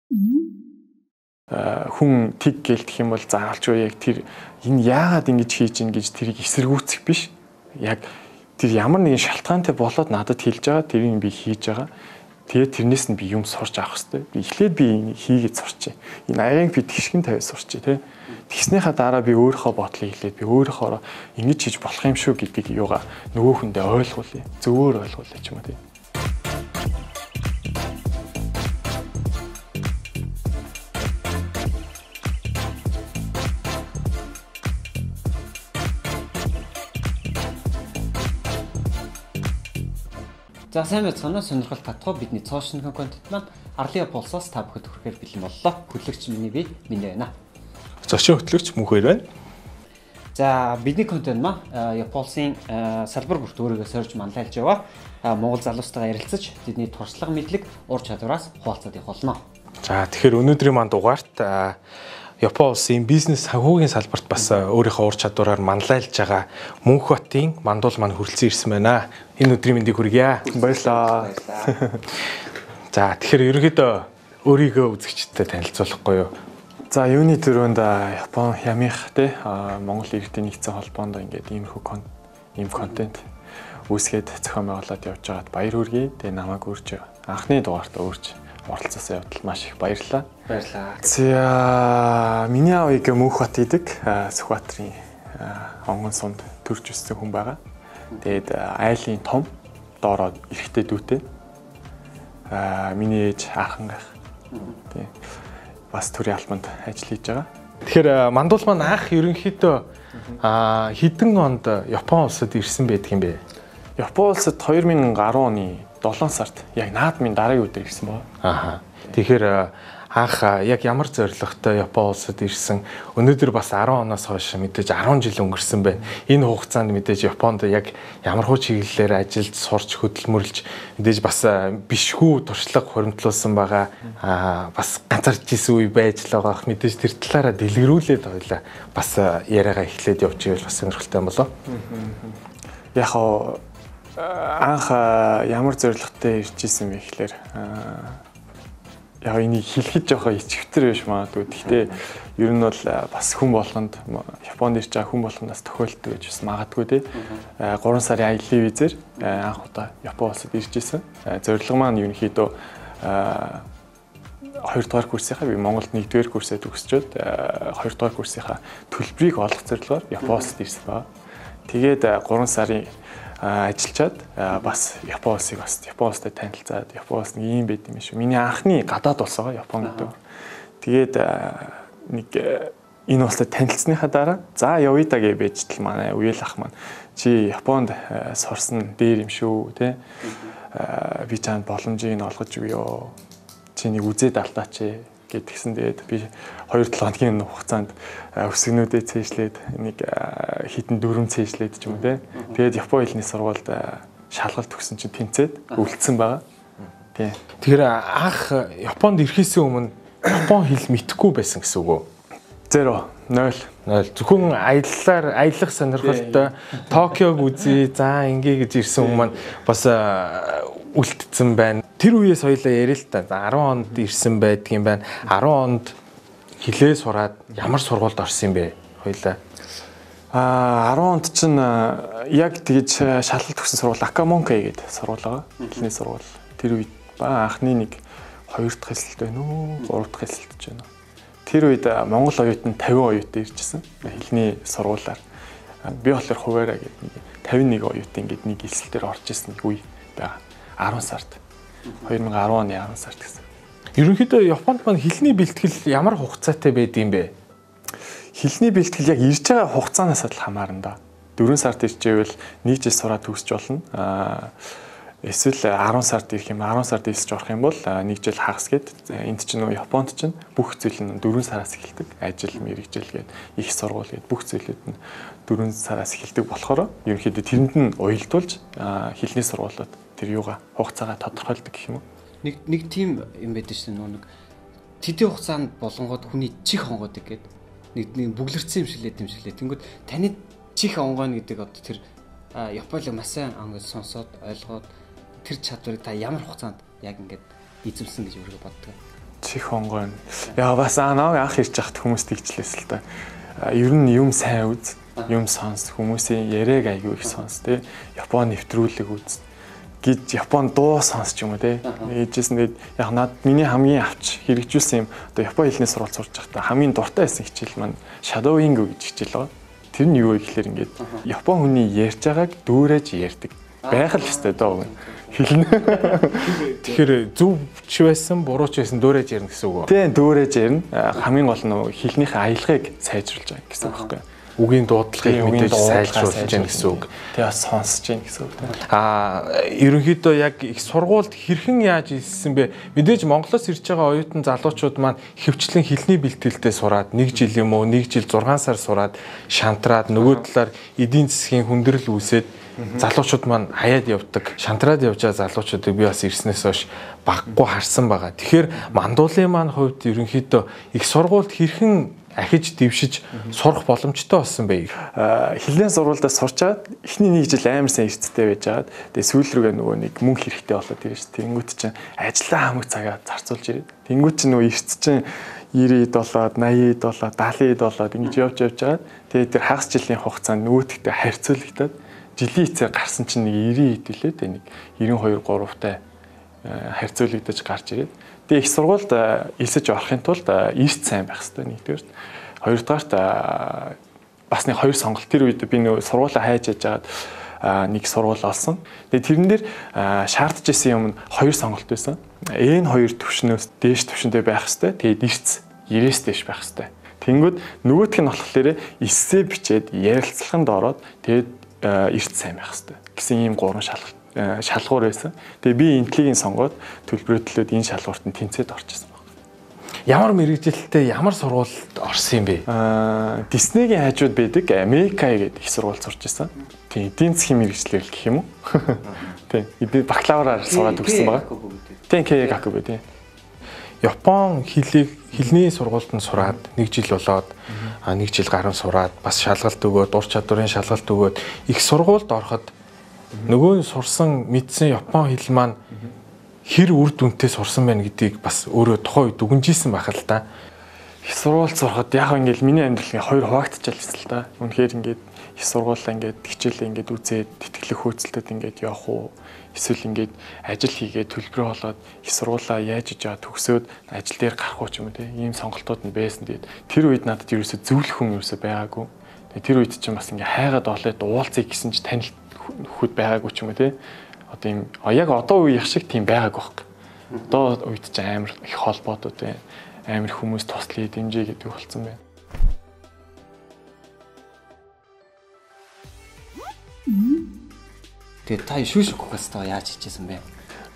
Хүн тэг гэлтэх юм бол заавалч яг тэр энэ яагаад ингэж хийж ийн гэж тэрийг эсэргүүцэх биш. Яг тэр ямар нэгэн шалтгаантай болоод надад хэлж байгаа тэрийг би хийж байгаа. Тэгээд тэрнээс нь би юм сурч авах хэрэгтэй. Би эхлээд би хийгээд сурчээ. Энэ аяыг би тэгшгэн тавиад сурчээ тий. Тэгснийхаа дараа би өөрийнхөө бодлыг хэлээд би өөрийнхөө ингэж хийж болох юм шүү гэдгийг юугаа нөгөө хүндээ ойлгуулъя. Зөвөр ойлгуулъя ч юм уу тий. За сайн байцгаана уу, сонирхол татхуу бидний цоошин контент маань Арлын Японсоос та бүхэнд хүрэхээр бэлэн боллоо. Хөтлөгч миний би Минэ байна. Зочин хөтлөгч Мөнхөр байна. За бидний контент маань Японсын салбар бүрт өөрийгөө сорж манлайлж яваа Монгол залуустайгаа ярилцаж тэдний туршлага мэдлэг ур чадвараас хуваалцаад явах болно. За тэгэхээр өнөөдрийн маань дугаарт Япон улсын бизнес санхүүгийн салбарт бас өөрийнхөө ур чадвараар манлайлж байгаа Мөнхбатын мандуул маань хүрэлцэн ирсэн байна. Энэ өдрийн мэндийг хүргье. Баярлалаа. За тэгэхээр ерөнхийдөө өөрийгөө үзэгчдэд танилцуулахгүй юу? За юуны төрөнд Япон Ямих те Монгол Иргэдийн нэгдсэн холбоонд ингээд иймэрхүү контент үүсгээд зохион байгуулад явж байгаад баяр хүргэе. Тэгээ намайг үрж анхны дугаарт өөрч оролцсон явдал маш их баярлалаа. Баярлалаа. За миний аавыг Мөнхбат гэдэг Сүхбаатарын онгон сумд төрж өссөн хүн байгаа. Тэгээд айлын том доороо эрэгтэй дүүтэй. Миний ээж ахын гах. Тийм. Бас төрийн албанд ажил хийж байгаа. Тэгэхээр мандуул маань анх ерөнхийдөө хэдэн онд Япон улсад ирсэн байдаг юм бэ? Япон улсад 2010 оны 7 сард яг наадмын дараагийн өдөр ирсэн байна. Ааха. Тэгэхээр анх яг ямар зорилготой Япон улсад ирсэн? Өнөөдөр бас 10 оноос хойш мэдээж 10 жил өнгөрсөн байна. Энэ хугацаанд мэдээж Японд яг ямар хуу чиглэлээр ажилд сурч хөдөлмөрлж мэдээж бас бишгүй туршлага хуримтлуулсан байгаа. Бас ганцаарч исэн үе байж л байгаах. Мэдээж тэр талаараа дэлгэрүүлээд хоёлаа бас яриагаа эхлээд явчих бас сонирхолтой юм болоо. Яг анх ямар зорилготой ирж исэн бэ гэхээр яг энийг хэлэхэд жоохон ичвтер биш магадгүй. Гэхдээ ер нь бол бас хүн болгонд Японд ирж байгаа хүн болгоноос тохиолддог гэж бас магадгүй тий. 3 сарын аяллаа визээр анх удаа Япон улсад ирж исэн. Зорилго маань ерөнхийдөө 2 дугаар курсынхаа би Монголд 1 дугаар курсээ төгсчөөд 2 дугаар курсынхаа төлбөрийг олох зорилгоор Япон улсад ирсэн байна. Тэгээд 3 сарын ажиллаад бас Япон улсыг бас Япон улстай танилцаад Япон улс ийм байд юм шүү. Миний анхны гадаад улс байгаа Япон гэдэг. Тэгээд нэг энэ улстай танилцсныхаа дараа за явъя да гэж бэжтэл манай үеэл ах маань чи Японд сорсон дээр юм шүү те. Би чанд боломжийг нь олгож өгье. Чиний үзээд алдаач гэдгсэн. Тэгээд би 2-7 хоногийн хугацаанд өсгөнүүдээ цээжлээд нэг хитэн дүрм цээжлээд ч юм уу те. Тэгээд Япон хэлний сургуульд шалгалт өгсөн чинь тэнцээд үлдсэн байгаа. Тийм. Тэгэхээр анх Японд ирэхээс өмнө Япон хэл мэдэхгүй байсан гэсэн үг үү? 0 зөвхөн аялах сонирхолтой Токиог үзье. За ингээ гэж ирсэн хүмүүс маань бас үлдсэн байна. Тэр үеэс хоёлаа ярил л та. 10 онд ирсэн байдаг юм байна. 10 онд хилээ сураад ямар сургуульд орсон юм бэ? Хоёлаа. 10 онд чинь яг тэгж шалгалт өгсөн сургууль Акамонкэ гэдэг сургууль байгаа. Хэлний сургууль. Тэр үед анхны нэг 2 дахь хэсэлт байна уу? 3 дахь хэсэлт ч байна. Тэр үед Монгол оюутан 50 оюутан иржсэн. Хэлний сургуулаар. Би болохоор хуваараа гэдэг 51 оюутан ингээд нэг хэсэлтээр орж исэн нэг үе байгаа. 10 сард. 2010 оны 10 сард гэсэн. Ерөнхийдөө Японд маань хэлний бэлтгэл ямар хугацаатай байдаг юм бэ? Хэлний бэлтгэл яг ирж байгаа хугацаанаас л хамаарна да. 4 сард иржээвэл нэг жил сураад төгсч болно. Эсвэл 10 сард ирэх юм 10 сард ирсэж орох юм бол нэг жил хагас гээд энд чинь Японд чинь бүх зүйл нь 4 сараас эхэлдэг. Ажил, мэргэжил гээд их сургууль гээд бүх зүйлүүд нь 4 сараас эхэлдэг болохоор ерөнхийдөө тэрэнд нь уялдуулж хэлний сургуулиуд тэр юугаа хугацаагаа тодорхойлдог гэх юм уу? Нэг тийм юм байдаг шин нэг тэдний хугацаанд болонгод хүний чих хонгодог гээд нэг бүглэрсэн юм шилээ. Тэнгүүд таны чих онгойно гэдэг одоо тэр Японы маш сайн ангид сонсоод ойлгоод тэр чадварыг та ямар хугацаанд яг ингээд эзэмсэн гэж өөрөө боддог. Чих хонгой. Яа бас анх ирж хахад хүмүүс тэгжлээс л та. Ер нь юм сайн үз, юм сонс, хүмүүсийн яриаг аягүй их сонс тий. Япон нэвтрүүлэг үз. Гэж Япон дуу сонсч юм уу тий. Ээжээс нь яг над миний хамгийн авч хэрэгжүүлсэн юм одоо Япон хэлний сурвалж сурч байхдаа хамгийн дуртай байсан хичээл маань shadowing гэж хичээл байгаа. Тэр нь юу вэ гэхээр ингээд Япон хүний ярьж байгааг дүүрэж ярьдаг. Байх л ёстой доо. Хэлнэ. Тэгэхээр зөв ч байсан, буруу ч байсан дүүрэж ярина гэсэн үг үү? Тийм, дүүрэж ярина. Хамгийн гол нь хэлнийхээ аялгыг сайжруулж байгаа гэсэн үг байхгүй юу? Үгийн дуудлагыг мэдээж сайжруулж байна гэсэн үг. Тэгээ бас сонсож байна гэсэн үг. Ерөнхийдөө яг их сургуульд хэрхэн яаж ирсэн бэ? Мэдээж Монголоос ирж байгаа оюутан залуучууд маань хөвчлэн хэлний бэлтгэлдээ сураад 1 жил юм уу, 1 жил 6 сар сураад шантраад нөгөө талаар эдийн засгийн хүндрэл үүсээд залуучууд маань хаяад явдаг, шантраад явж байгаа залуучуудыг би бас ирснээс хойш баггүй харсан байгаа. Тэгэхээр мандуулын маань хувьд ерөнхийдөө их сургуульд хэрхэн ахиж дэвшиж сурах боломжтой болсон бэ? Хэлний сургуульдаа сурчаад эхний 1 жил амар сайн эрсдэлтэй байж байгаад тэгээ сүүл рүүгээ нөгөө нэг мөнгө хэрэгтэй болоод ирж тэнгүүт чинь ажиллаа хамаг цагаа зарцуулж ирээд тэнгүүт чинь нөгөө эрсд чинь 90-д болоод 80-д болоод 70-д болоод ингэж явж байгаад тэгээ тэр хагас жилийн хугацаанд нөгөөдөгтэй харьцуулагдаад жилийн эцээр гарсан чинь нэг 90 хэд билээ тэ нэг 92 3-тай харьцуулагдаж гарч ирээд тэгээ их сургуульд элсэж орохын тулд эрт сайн байх хэрэгтэй нэгдүгээр. Хоёрдугаарт бас нэг 2 сонголт тэр үед би нөө сургуулаа хайж яжгаад нэг сургууль олсон. Тэгээ тэрэн дээр шаардж исэн юм 2 сонголт байсан. N2 төвшнөөс дээш төвшөндөө байх хэрэгтэй. Тэгээд эрт 90-с дээш байх хэрэгтэй. Тэнгүүд нөгөөх нь болохоор эссе бичээд ярилцлаганд ороод тэгээд эрт сайн байх хэрэгтэй гэсэн ийм 3 шалгуур байсан. Тэгээ би энтлигийн сонгоод төлбөрөдлөөд энэ шалгуурт нь тэнцээд орчихсон байна. Ямар мэрэгжилтэй ямар сургуульд орсон юм бэ? Диснейгийн хажууд байдаг Америкай гэдэг их сургууль сурч байсан. Тийм, эдийн засгийн мэрэгчлэр гэх юм уу? Тийм, бакалавраар сураад төгссөн байгаа. Тийм, Кэгаку бэ тийм. Япон хэлний сургуульд нь сураад 1 жил болоод 1 жил гарan сураад бас шалгалт өгөөд ур чадварын шалгалт өгөөд их сургуульд ороход нөгөө сурсан мэдсэн Япон хэл маань хэр үр дүнтэй сурсан байна гэдгийг бас өөрөө тухайн үед дүгнжсэн байх л та. Их сургууль сурахад яг ингээл миний амьдрал 2 хуваагдчихлаа л та. Үнэхээр ингээд их сургуулаа ингээд хичээлээ ингээд үзээд тэтгэлэг хөөцөлдөд ингээд явах уу? Эсвэл ингээд ажил хийгээд төлбөрөө олоод их сургуулаа яаж иж байгаа төгсөөд ажил дээр гарах уу ч юм уу те. Ийм сонголтууд нь байсан. Тэгээд тэр үед надад ерөөсөө зөвлөх хүн ерөөсөө байгаагүй. Тэгээд тэр үед чинь бас ингээд хайгаад олоод уулзъя гэсэн чи танил хөхөд байгаагүй ч юм уу те. Одоо ийм яг одоо үеих шиг тийм байгаагүй байхгүй. Одоо үед чинь амар их холбоотууд байна. Амар хүмүүс туслая дэмжээ гэдэг болсон байна. Тэгээ та шүүшгөхөөс та яаж хийжсэн бэ?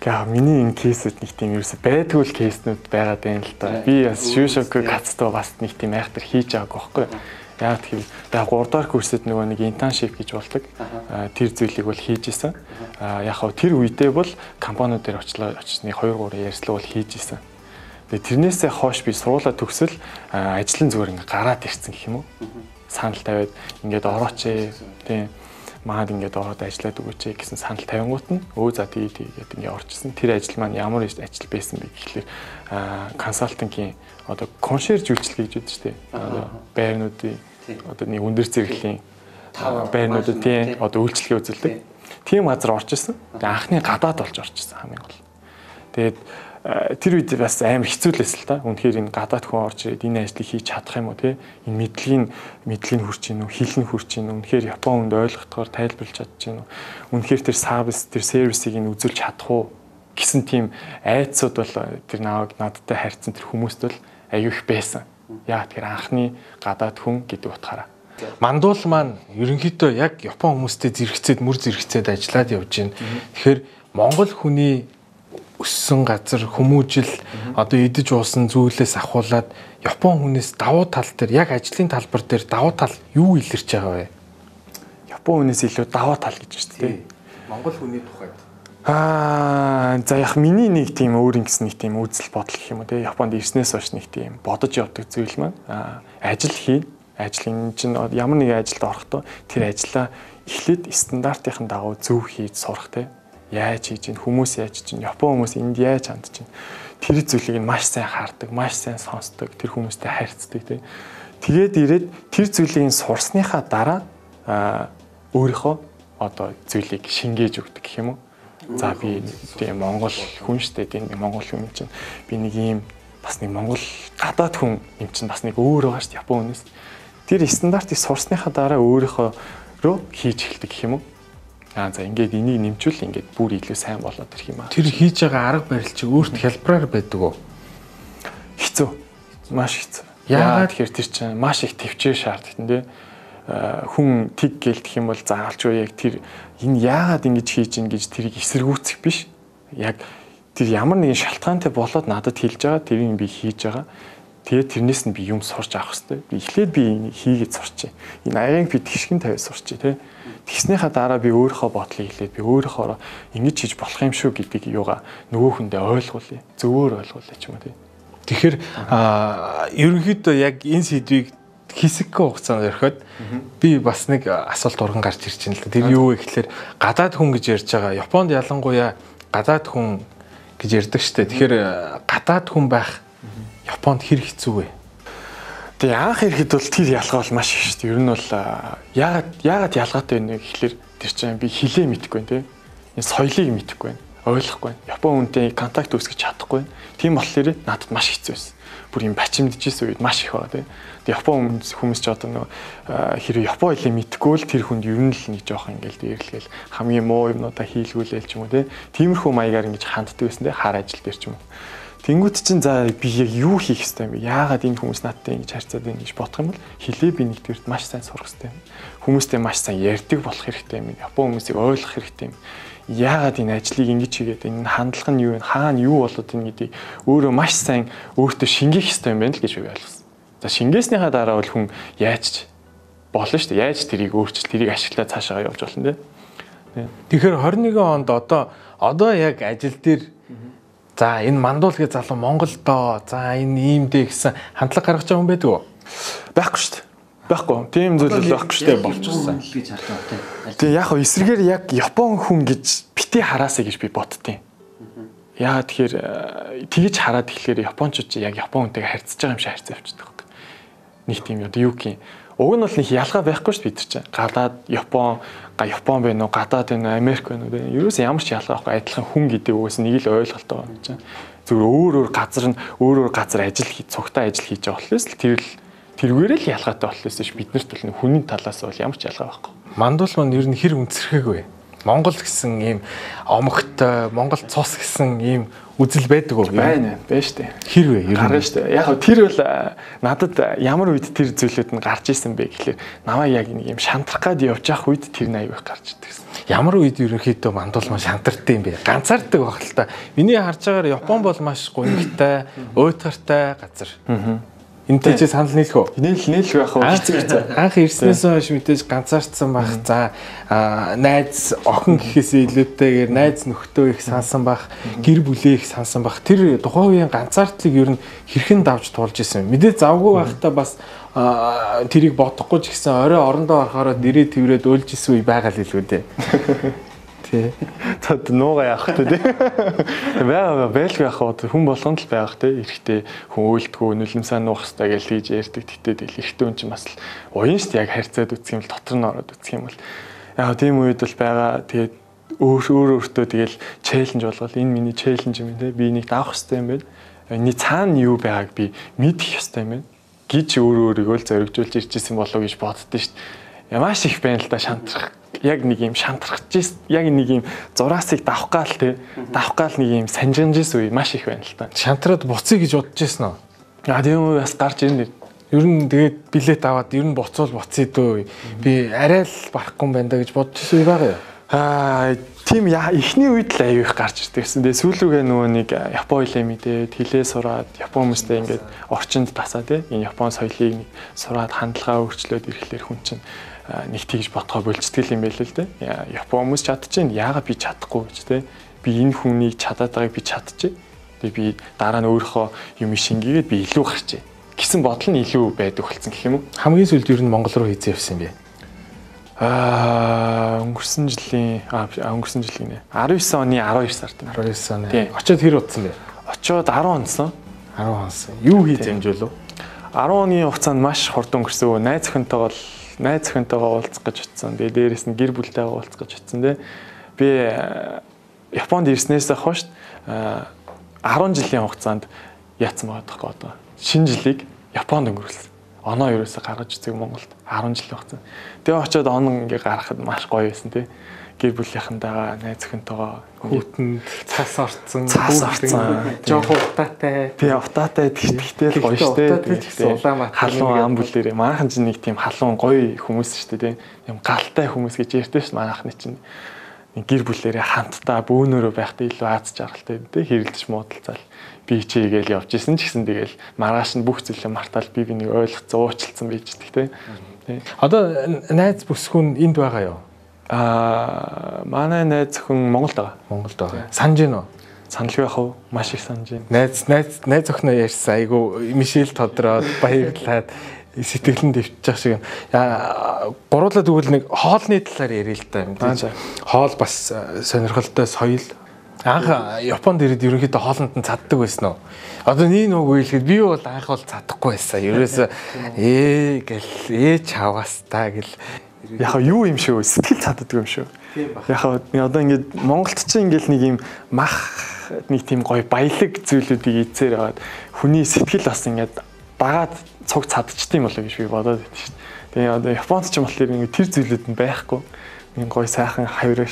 Гэхдээ миний энэ кейсүүд нэг тийм ерөөсөй байдгүй л кейснүүд байгаад байна л да. Би бас шүүшгөх кацтоо бас нэг тийм айхтар хийж байгаагүй байхгүй. Яг тэгэхээр та 3 дахь курсэд нөгөө нэг internship гэж болдог. Тэр зүйлийг бол хийж исэн. Яг хав тэр үедээ бол компаниуд дээр очсны 2-3 ярьцлага бол хийж исэн. Тэгээ тэрнээсээ хойш би сургуулаа төгсөл ажлын зүгээр ингээ гараад ирсэн гэх юм уу? Санал тавиад ингээд орооч ээ. Тийм. Маад ингээд ороод ажиллаад өгөөч гэсэн санал тавингууд нь за тэгээд ингээд орчихсон. Тэр ажил маань ямар ажил байсан бэ гэхлээр консалтингийн одоо коншерж үйлчлэг гэж үүдэж штэ. Одоо байрнуудын одоо нэг өндөр зэрэглэлийн байрнуудад тийм одоо үйлчлэгээ үзүүлдэг. Тийм газар орчихсон. Тэгээд анхны гадаад болж орчихсон хамгийн гол. Тэгээд тэр үед бас амар хэцүүлээс л та. Үнэхээр энэ гадаад хүн орж ирээд энэ ажлыг хийж чадах юм уу те? Энэ мэдлэгийг хүрч ийн үү, хэлний хүрч ийн үү? Үнэхээр Япон хүнд ойлгохоор тайлбарлаж чадж ийн үү? Үнэхээр тэр сервисийг нь үзүүлж чадах уу гэсэн тийм айцууд бол тэр надтай харьцсан тэр хүмүүст бол аюу их байсан. Яа тэгэхээр анхны гадаад хүн гэдэг утгаараа. Мандуул маань ерөнхийдөө яг Япон хүмүүстэй мөр зэрэгцээд ажиллаад явж байна. Тэгэхээр Монгол хүний өссөн газар хүмүүжил одоо идэж уусан зүйлээс ахуулаад Япон хүнээс давуу тал дээр яг ажлын талбар дээр давуу тал юу илэрч байгаа вэ? Япон хүнээс илүү давуу тал гэж байна тийм. Монгол хүний тухайд. За яг миний нэг тийм өөр ингэсэн нэг тийм үзэл бодол гэх юм уу тийм. Японд ирснээс хойш нэг тийм бодож явдаг зүйл маань ажил хийн. Ажлын чинь ямар нэгэн ажилд орохдоо тэр ажлаа эхлээд стандартын дагуу зөв хийж сурах тийм. яаж хийж чинь, хүмүүс яаж чинь, Япон хүмүүс энд яаж хандж чинь. Тэр зүйлийг нь маш сайн хардаг, маш сайн сонсдог, тэр хүмүүстэй харьцдаг тий. Тэгээд ирээд тэр зүйлийг сурсныхаа дараа өөрийнхөө одоо зүйлийг шингээж өгдөг гэх юм уу. За би тийм Монгол хүн штэ тийм Монгол хүн чинь би нэг ийм бас нэг Монгол гадаад хүн юм чинь бас нэг өөр байгаа штэ Япон хүнээс. Тэр стандартыг сурсныхаа дараа өөрийнхөө руу хийж эхэлдэг гэх юм уу. За ингээд энийг нэмжүүл ингээд бүр илүү сайн болоод ирэх юм аа. Тэр хийж байгаа арга барил чи өөрт хялбараар байдаг уу? Хэцүү. Маш хэцүү. Яагаад тэгэхээр тэр чинь маш их төвчөө шаарддаг тийм хүн тэг гэлдэх юм бол заавалчгүй яг тэр энэ яагаад ингэж хийж ин гэж тэрийг эсэргүүцэх биш. Яг тэр ямар нэгэн шалтгаантай болоод надад хэлж байгаа тэрийг би хийж байгаа. Тэгээд тэрнээс нь би юм сурч авах хэрэгтэй. Би эхлээд би энийг хийгээд сурчээ. Энэ аяыг би тэгшгэн тавиад сурчээ тий. Тэгснийхаа дараа би өөрийнхөө бодлыг хэлээд би өөрийнхөө ингэж хийж болох юм шүү гэдгийг юугаа нөгөө хүндээ ойлгуулъя. Зөвөр ойлгуулъя ч юм уу тий. Тэгэхээр ерөнхийдөө яг энэ сэдвийг хэсэггүй хугацаанд орхиод би бас нэг асуулт урган гарч ирж байна л да. Тэр юу вэ гэхээр гадаад хүн гэж ярьж байгаа. Японд ялангуяа гадаад хүн гэж ярьдаг штэ. Тэгэхээр гадаад хүн байх Японд хэр хэцүү вэ? Тэгээ анх ирэхэд бол тэр ялгаа бол маш их шүү дээ. Ер нь бол яагаад ялгаатай вэ гэхэлэр тэр чинь би хэлээ мэдэхгүй байна тийм. Энэ соёлыг мэдэхгүй байна. Ойлгохгүй байна. Япон хүнтэй контакт үүсгэж чадахгүй байна. Тийм болохоор надад маш хэцүү байсан. Бүр юм бачимдчихсэн үед маш их байгаа тийм. Тэгээ Япон хүмүүс ч одоо нөгөө хэрэг Япон хэлийг мэдэхгүй л тэр хүнд ер нь л нэг жоох ингээл дээрлгээл хамгийн муу юмнуудаа хийлгүүлээл ч юм уу тийм. Тиймэрхүү маягаар ингэж ханддаг байсан тийм. Хар ажил дээр ч юм уу. Тэнгүүд чинь за би яг юу хийх ёстой юм бэ? Яагаад энэ хүмүүс надтай ингэж харьцаад байна гэж бодох юм бол хэлээ би нэгдүгээрт маш сайн сурах ёстой юм. Хүмүүстэй маш сайн ярьдаг болох хэрэгтэй юм. Япон хүмүүсийг ойлгох хэрэгтэй юм. Яагаад энэ ажлыг ингэж хийгээд энэ хандлага нь юу вэ? Хаана юу болоод байна гэдгийг өөрөө маш сайн өөртөө шингээх ёстой юм байна л гэж би ойлгосон. За шингээснийхаа дараа бол хүн яаж болно шүү дээ. Яаж тэрийг өөрчилж тэрийг ашиглаад цаашаа явж болно тийм. Тэгэхээр 21 онд одоо яг ажил дээр за энэ мандуул гэж залуу Монголдоо за энэ ийм дээ гэсэн хандлага гаргаж байгаа хүн байдаг уу? Байхгүй шүү дээ. Байхгүй. Тийм зүйл байхгүй шүү дээ болчихсон. гэж харж байгаа тийм. Тэгээ яг эсрэгээр яг Япон хүн гэж бити хараасаа гэж би боддtiin. Яагаад тэгэхээр тэгж хараад тэгэхээр японочууд яг Япон хүнтэйгээ харьцаж байгаа юм шиг харьцаа явчихдаг. Нэг тийм юу гин. Уг нь бол нэг ялгаа байхгүй шүү бид нар чинь. Гадаад Япон байна уу, гадаад байна уу, Америк байна уу. Ерөөс ямар ч ялгаа байхгүй. Адилхан хүн гэдэг үгээс нэг л ойлголттой байна чинь. Зүгээр өөр газар ажил хийж, цугтаа ажил хийж байгаа болохоос л тэрүүгээр л ялгаатай болохоос ш бид нарт бол хүний талаас бол ямар ч ялгаа байхгүй. Мандуул маань ер нь хэр үнцэрхэг вэ? Монгол гэсэн ийм омогтой, Монгол цус гэсэн ийм үзэл байдаг уу? Байна шүү дээ. Хэр вэ? Ер нь гарна шүү дээ. Яг тэр бол надад ямар үед тэр зүйлүүд нь гарч исэн бэ гэхлээр намаа яг нэг юм шантрах гад явж явах үед тэр аяг их гарч идэгсэн. Ямар үед ерөнхийдөө мандуул маань шантартай юм бэ? Ганцаардаг баг л та. Миний харж байгаагаар Япон бол маш гонигтай, уйтгартай газар. Энтэй чи санал нийлэх үү? Нийлэх байх уу? Анх ирснээс хойш мэдээж ганцаардсан байх. За найз охин гэхээсээ илүүтэйгээр найз нөхдөө их сансан байх, гэр бүлээ их сансан байх. Тэр тухайн үеийн ганцаардлыг ер нь хэрхэн давж туулж исэн. Мэдээ завгүй байхдаа бас тэрийг бодохгүй ч гэсэн орой орондоо орохоор нэрээ тэрврээд өөлж исэн үе байгаа л илүү дээ. Тод нуугаа явах тий. Байлгүй явах хүн болгонд л байх тий. Эрэхтэй хүн үйлдэггүй нүлэмсаа нуух хэрэгтэй гэж хийж ярьдаг. Тэгтээ эрэхтэй хүн чинь бас л уян шүү дээ яг харьцаад үсэх юм бол дотор нь ороод үсэх юм бол яг тийм үед бол байгаа. Тэгээд өөртөө тэгэл челленж болгоод энэ миний челленж юм тий. Би энийг давах хэрэгтэй юм байна. Эний цаана юу байгааг би мэдэх хэрэгтэй юм байна. Гэж өөрийгөө л зоригжуулж ирчихсэн болов уу гэж боддоо шүү дээ. Маш их байна л да шантрах. Яг нэг юм шантрахж яг нэг юм зураасыг давах гал те давах гал нэг юм санжинжсэн үе маш их байна л та. Шантраад буцъя гэж бодож байсан уу? Тийм үү бас гарч ирнэ. Ер нь тэгээд билет аваад ер нь буцвал буцъя дөө. Би арай л барахгүй юм байна да гэж бодож байсан үе байгаа юу? Тийм эхний үед л аюу их гарч ирдэгсэн. Тэгээ сүүлрүүгээ нөгөө нэг Япон хэлээ мэдээд хэлээ сураад Япон хүмүүстэй ингээд орчинд тасаа те энэ Япон соёлыг сураад хандлагаа өөрчлөөд ирэхлээр хүн чинь нэг тийж ботгоо болцдог юм байл л дээ. Япон хүмүүс чадчихээн. Яагаад би чадахгүй гэж те. Би энэ хүнийг чадаад байгааг би чадчихъя. Тэгээ би дараа нь өөрийнхөө юм шингээгээд би илүү гарчээ. Гэсэн бодол нь илүү байдаг болсон гэх юм уу? Хамгийн сүүлд ер нь Монгол руу хийцээ явсан юм бэ? Өнгөрсөн жилийн 19 оны 12 сард. 19 оны. Очоод хэр утсан бэ? Очоод 10 онсон. 10 онсон. Юу хийж амжуулв? 10 оны хугацаанд маш хурдан өнгөрсөн. Найз охинтойгоо уулзах гэж утсан. Тэгээ дээрэс нь гэр бүлтэйгээ уулзах гэж утсан тий. Би Японд ирснээс хойш 10 жилийн хугацаанд яатсан байгаа тоххой одоо. Шинэ жилийг Японд өнгөрүүлсэн. Оноо ерөөсө гаргаж үзег Монголд 10 жилийн хугацаанд. Тэгээ очиод он ингээ гаргахад маш гоё байсан тий. Гэр бүлийнхэнтэйгээ найз охинтойгоо хүүтэнд цас орцсон, жоох утаатай. Тэгээ утаатай тэгтэл гоё штэ. Халуун ам бүлэрээ манайхан чинь нэг тийм халуун гоё хүмүүс штэ тий. Юм галтай хүмүүс гэж ярьдээ штэ манайхны чинь. Гэр бүлэрээ хамтдаа бөөнөрөө байхдаа илүү аз жаргалтай тий. Хэрэлдэж муудалцал би чигээл явж исэн ч гэсэн тэгэл маргааш нь бүх зүйлээ мартаал би нэг ойлгоцсон уучлалцсан байж дээ тий. Одоо найз бүсгүн энд байгаа юу? Манай найз охин Монголд байгаа. Санаж гин үү? Саналгүй яах вэ? Маш их санаж байна. Найз охиноо ярьсан. Айгу Мишель тодроод баярлаад сэтгэлэн дэвтчих шиг. Гуруулаа тэгвэл нэг хоолны талаар ярил л да. Хоол бас сонирхолтой соёл. Анх Японд ирээд ерөнхийдөө хоолнд нь цаддаг байсан уу? Одоо нэг нүг хэлэхэд би бол анх бол цадахгүй байсан. Ерөөсөө гэл чаваастаа гэл яг юу юм шүү сэтгэл цаддаг юм шүү. Яг одоо ингээд Монголд чинь ингээд нэг юм мах нэг тийм гоё баялаг зүйлүүдийг ийцээр аваад хүний сэтгэл бас ингээд дагаад цуг цадчихдээ юм болоо гэж би бодоод байдаг шүү. Тэгээ одоо Японд ч юм болохоор ингээд тэр зүйлүүд нь байхгүй. Нэг гоё сайхан хавирыг